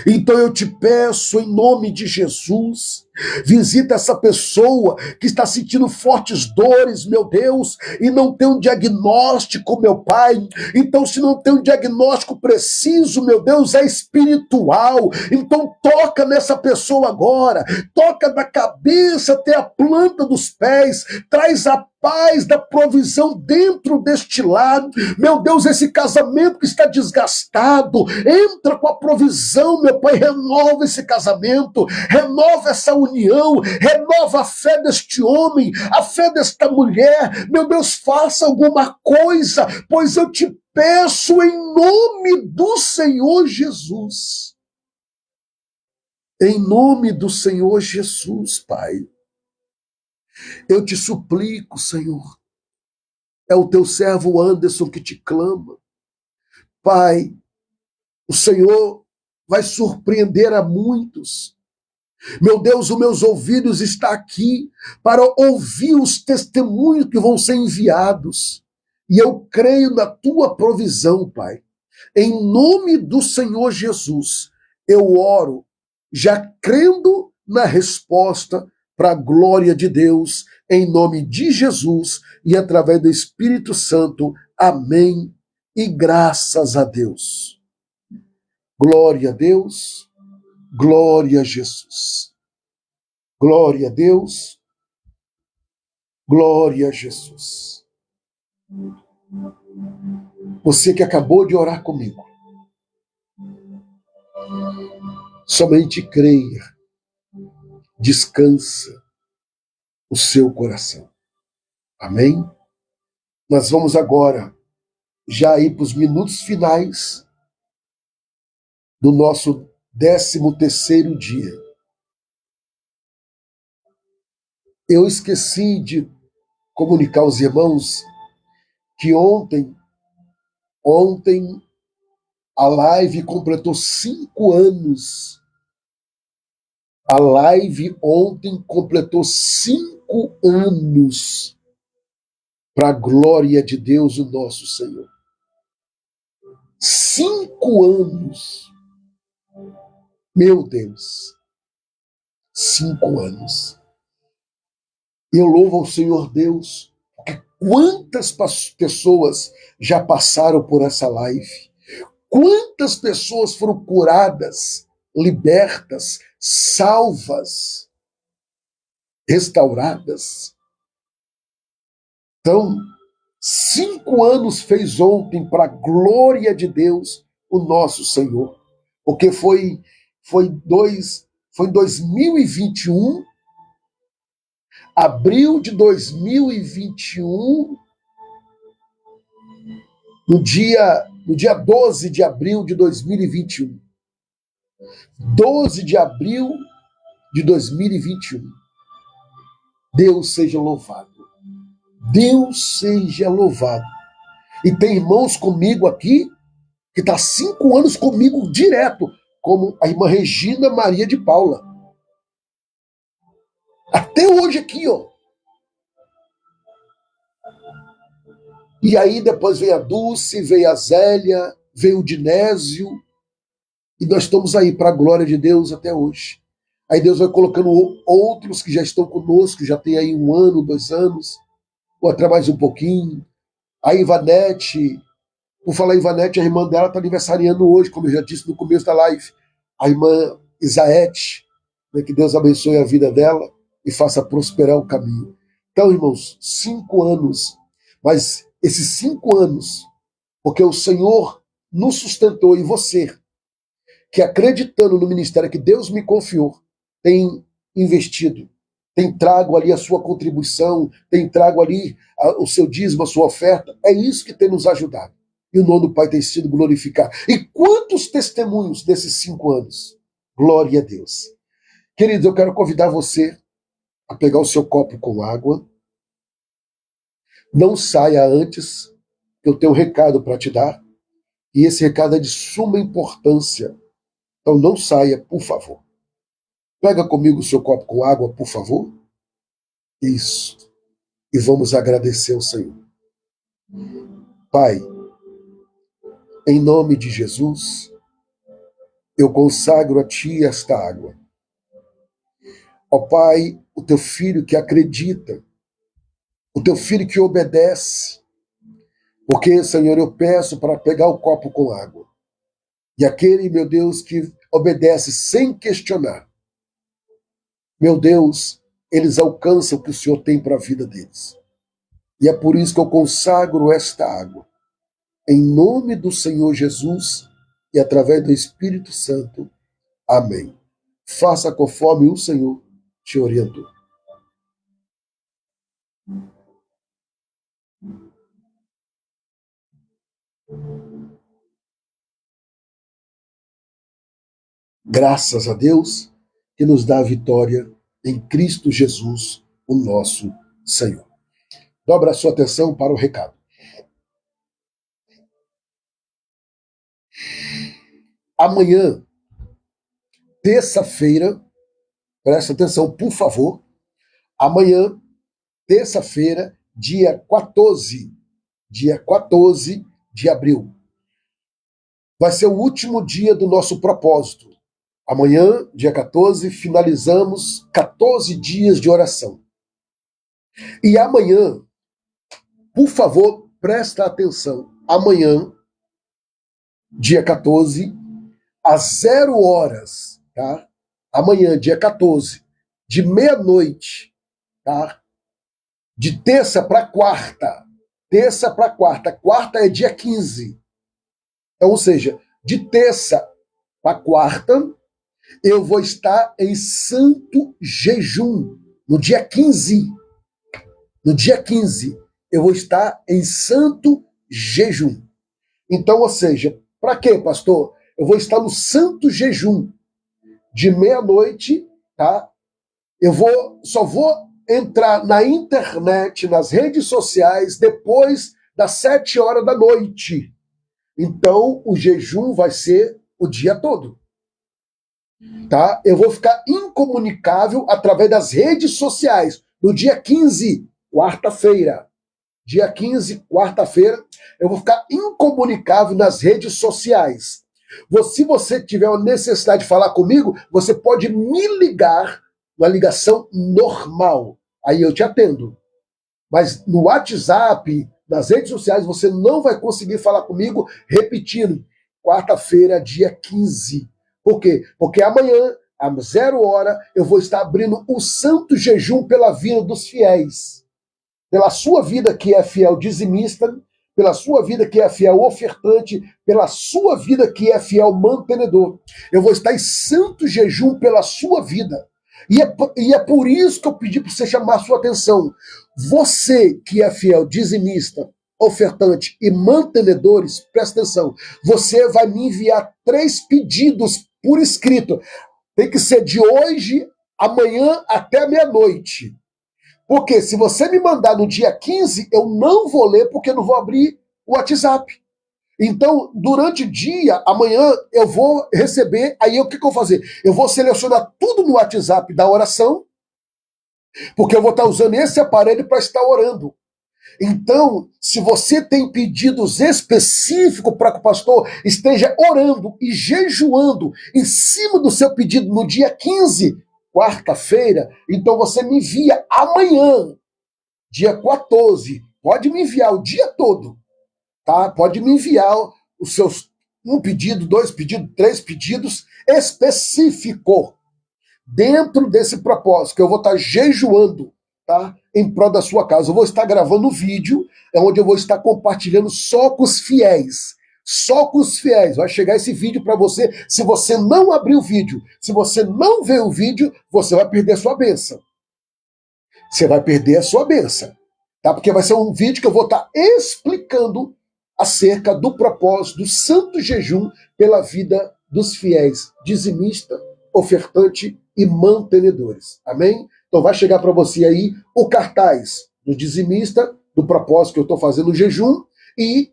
Então eu te peço, em nome de Jesus, visita essa pessoa que está sentindo fortes dores, meu Deus, e não tem um diagnóstico, meu Pai. Então, se não tem um diagnóstico preciso, meu Deus, é espiritual. Então toca nessa pessoa agora, toca da cabeça até a planta dos pés, traz a paz da provisão dentro deste lar. Meu Deus, esse casamento que está desgastado, entra com a provisão, meu Pai, renova esse casamento, renova essa união, renova a fé deste homem, a fé desta mulher. Meu Deus, faça alguma coisa, pois eu te peço em nome do Senhor Jesus. Em nome do Senhor Jesus, Pai. Eu te suplico, Senhor, é o teu servo Anderson que te clama. Pai, o Senhor vai surpreender a muitos. Meu Deus, os meus ouvidos estão aqui para ouvir os testemunhos que vão ser enviados. E eu creio na tua provisão, Pai. Em nome do Senhor Jesus, eu oro, já crendo na resposta, para a glória de Deus, em nome de Jesus e através do Espírito Santo. Amém. E graças a Deus. Glória a Deus. Glória a Jesus. Glória a Deus. Glória a Jesus. Você que acabou de orar comigo, somente creia. Descansa o seu coração. Amém? Nós vamos agora já ir para os minutos finais do nosso 13º dia. Eu esqueci de comunicar aos irmãos que ontem a live completou 5 anos. A live ontem completou 5 anos para a glória de Deus, o nosso Senhor. 5 anos. Meu Deus. 5 anos. Eu louvo ao Senhor Deus, porque quantas pessoas já passaram por essa live? Quantas pessoas foram curadas, libertas, salvas, restauradas? Então, 5 anos fez ontem para a glória de Deus, o nosso Senhor. Porque foi em 2021, abril de 2021, no dia 12 de abril de 2021. 12 de abril de 2021. Deus seja louvado. Deus seja louvado. E tem irmãos comigo aqui que está 5 anos comigo direto, como a irmã Regina Maria de Paula. Até hoje aqui, ó. E aí depois veio a Dulce, veio a Zélia, veio o Dinésio, e nós estamos aí para a glória de Deus até hoje. Aí Deus vai colocando outros que já estão conosco, já tem aí 1 ano, 2 anos, ou até mais um pouquinho. A Ivanete, por falar em Ivanete, a irmã dela está aniversariando hoje, como eu já disse no começo da live. A irmã Isaete, né, que Deus abençoe a vida dela e faça prosperar o caminho. Então, irmãos, 5 anos, mas esses 5 anos, porque o Senhor nos sustentou, e você, que acreditando no ministério que Deus me confiou, tem investido, tem trago ali a sua contribuição, tem trago ali o seu dízimo, a sua oferta, é isso que tem nos ajudado. E o nome do Pai tem sido glorificado. E quantos testemunhos desses 5 anos? Glória a Deus. Queridos, eu quero convidar você a pegar o seu copo com água. Não saia antes, que eu tenho um recado para te dar. E esse recado é de suma importância. Então não saia, por favor. Pega comigo o seu copo com água, por favor. Isso. E vamos agradecer ao Senhor. Pai, em nome de Jesus, eu consagro a Ti esta água. Ó Pai, o Teu filho que acredita, o Teu filho que obedece, porque, Senhor, eu peço para pegar o copo com água. E aquele, meu Deus, que obedece sem questionar, meu Deus, eles alcançam o que o Senhor tem para a vida deles. E é por isso que eu consagro esta água. Em nome do Senhor Jesus e através do Espírito Santo. Amém. Faça conforme o Senhor te orientou. Graças a Deus que nos dá a vitória em Cristo Jesus, o nosso Senhor. Dobra a sua atenção para o recado. Amanhã, terça-feira, presta atenção, por favor. Amanhã, terça-feira, dia 14 de abril. Vai ser o último dia do nosso propósito. Amanhã, dia 14, finalizamos 14 dias de oração. E amanhã, por favor, presta atenção. Amanhã, dia 14, às 0 horas, tá? Amanhã, dia 14, de meia-noite, tá? De terça para quarta. Terça para quarta. Quarta é dia 15. Então, ou seja, de terça para quarta, eu vou estar em santo jejum. No dia 15. No dia 15, eu vou estar em santo jejum. Então, ou seja, para quê, pastor? Eu vou estar no santo jejum de meia-noite, tá? Só vou entrar na internet, nas redes sociais, depois das 7 horas da noite. Então, o jejum vai ser o dia todo. Tá? Eu vou ficar incomunicável através das redes sociais. No dia 15, quarta-feira. Dia 15, quarta-feira, eu vou ficar incomunicável nas redes sociais. Se você tiver uma necessidade de falar comigo, você pode me ligar uma ligação normal. Aí eu te atendo. Mas no WhatsApp, nas redes sociais, você não vai conseguir falar comigo, repetindo. Quarta-feira, dia 15. Por quê? Porque amanhã, às 0 hora, eu vou estar abrindo o santo jejum pela vida dos fiéis. pela sua vida que é fiel dizimista, pela sua vida que é fiel ofertante, pela sua vida que é fiel mantenedor. Eu vou estar em santo jejum pela sua vida. E é por isso que eu pedi para você chamar a sua atenção. Você que é fiel dizimista, ofertante e mantenedores, presta atenção, você vai me enviar 3 pedidos por escrito. Tem que ser de hoje, amanhã até meia-noite. Porque se você me mandar no dia 15, eu não vou ler porque eu não vou abrir o WhatsApp. Então, durante o dia, amanhã, eu vou receber, aí o que eu vou fazer? Eu vou selecionar tudo no WhatsApp da oração, porque eu vou estar usando esse aparelho para estar orando. Então, se você tem pedidos específicos para que o pastor esteja orando e jejuando em cima do seu pedido no dia 15, quarta-feira, então você me envia amanhã, dia 14. Pode me enviar o dia todo, tá? Pode me enviar os seus 1 pedido, 2 pedidos, 3 pedidos específico dentro desse propósito, que eu vou estar jejuando, tá? Em prol da sua casa. Eu vou estar gravando um vídeo, onde eu vou estar compartilhando só com os fiéis. Só com os fiéis. Vai chegar esse vídeo para você. Se você não abrir o vídeo, se você não ver o vídeo, você vai perder a sua bênção. Você vai perder a sua bênção. Tá? Porque vai ser um vídeo que eu vou estar explicando acerca do propósito do santo jejum pela vida dos fiéis, dizimista, ofertante e mantenedores. Amém? Então vai chegar para você aí o cartaz do dizimista, do propósito que eu estou fazendo no jejum, e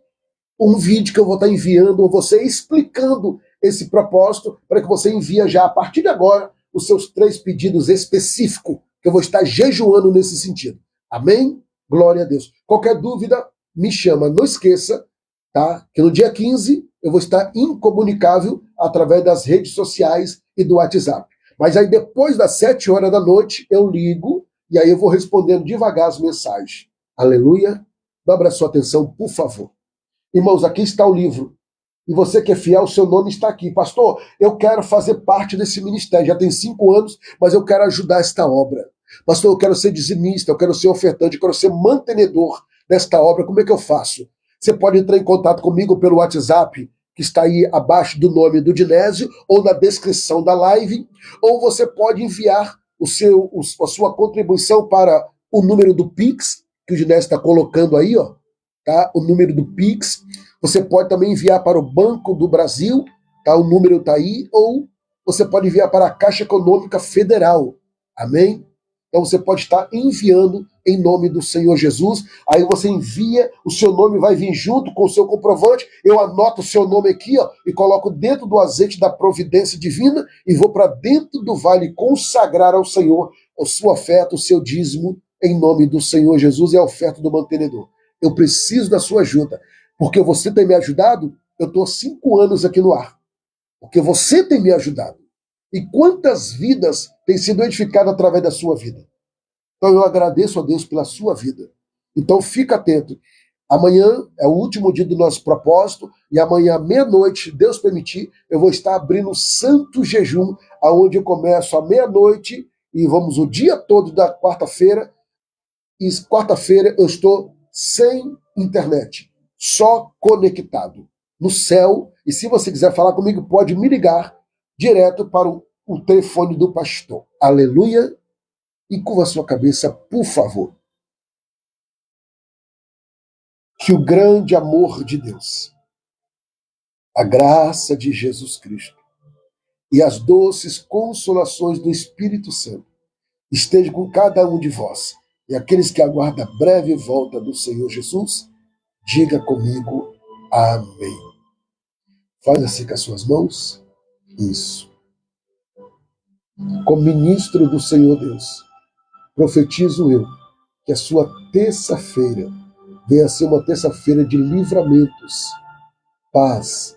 um vídeo que eu vou estar enviando a você explicando esse propósito, para que você envie já a partir de agora os seus 3 pedidos específicos, que eu vou estar jejuando nesse sentido. Amém? Glória a Deus. Qualquer dúvida, me chama. Não esqueça, tá? Que no dia 15 eu vou estar incomunicável através das redes sociais e do WhatsApp. Mas aí depois das 7 horas da noite eu ligo e aí eu vou respondendo devagar as mensagens. Aleluia. Dobra a sua atenção, por favor. Irmãos, aqui está o livro. E você que é fiel, o seu nome está aqui. Pastor, eu quero fazer parte desse ministério. Já tem 5 anos, mas eu quero ajudar esta obra. Pastor, eu quero ser dizimista, eu quero ser ofertante, eu quero ser mantenedor desta obra. Como é que eu faço? Você pode entrar em contato comigo pelo WhatsApp, que está aí abaixo do nome do Dinésio, ou na descrição da live, ou você pode enviar a sua contribuição para o número do Pix, que o Dinésio está colocando aí, ó, tá? O número do Pix. Você pode também enviar para o Banco do Brasil, tá? O número está aí, ou você pode enviar para a Caixa Econômica Federal. Amém? Então você pode estar enviando em nome do Senhor Jesus. Aí você envia, o seu nome vai vir junto com o seu comprovante. Eu anoto o seu nome aqui, ó, e coloco dentro do azeite da providência divina e vou para dentro do vale consagrar ao Senhor a sua oferta, o seu dízimo, em nome do Senhor Jesus, e a oferta do mantenedor. Eu preciso da sua ajuda, porque você tem me ajudado. Eu estou 5 anos aqui no ar, porque você tem me ajudado. E quantas vidas têm sido edificadas através da sua vida? Então eu agradeço a Deus pela sua vida. Então fica atento. Amanhã é o último dia do nosso propósito, e amanhã, meia-noite, Deus permitir, eu vou estar abrindo o santo jejum, aonde eu começo à meia-noite, e vamos o dia todo da quarta-feira, e quarta-feira eu estou sem internet, só conectado no céu. E se você quiser falar comigo, pode me ligar direto para o telefone do pastor. Aleluia. E curva a sua cabeça, por favor. Que o grande amor de Deus, a graça de Jesus Cristo e as doces consolações do Espírito Santo esteja com cada um de vós. E aqueles que aguardam a breve volta do Senhor Jesus, diga comigo, amém. Faz assim com as suas mãos. Isso. Como ministro do Senhor Deus, profetizo eu que a sua terça-feira venha a ser uma terça-feira de livramentos, paz,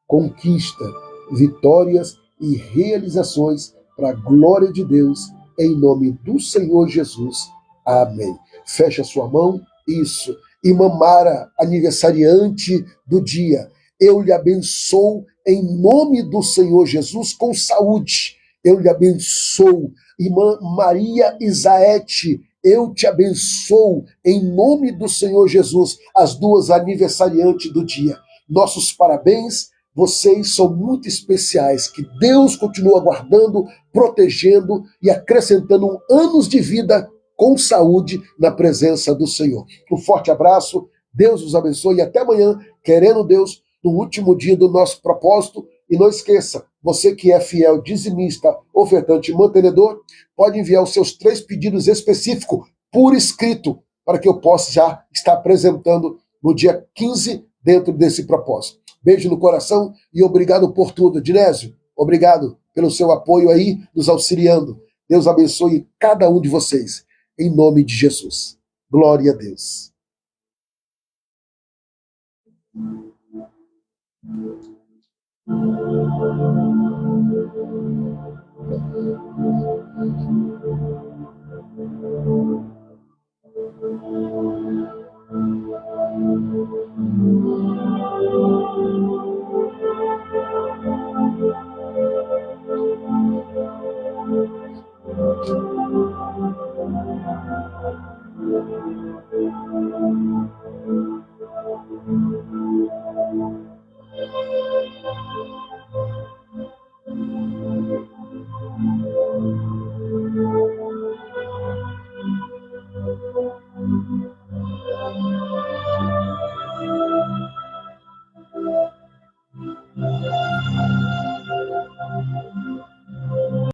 conquista, vitórias e realizações para a glória de Deus, em nome do Senhor Jesus. Amém. Fecha a sua mão. Isso. Irmã Mara, aniversariante do dia, eu lhe abençoo em nome do Senhor Jesus com saúde. Eu lhe abençoo. Irmã Maria Isaete, Eu te abençoo em nome do Senhor Jesus, as duas aniversariantes do dia. Nossos parabéns, vocês são muito especiais. Que Deus continue guardando, protegendo e acrescentando anos de vida com saúde na presença do Senhor. Um forte abraço, Deus os abençoe e até amanhã, querendo Deus, no último dia do nosso propósito. E não esqueça, você que é fiel, dizimista, ofertante e mantenedor, pode enviar os seus 3 pedidos específicos por escrito, para que eu possa já estar apresentando no dia 15 dentro desse propósito. Beijo no coração e obrigado por tudo. Dinésio, obrigado pelo seu apoio aí, nos auxiliando. Deus abençoe cada um de vocês, em nome de Jesus. Glória a Deus.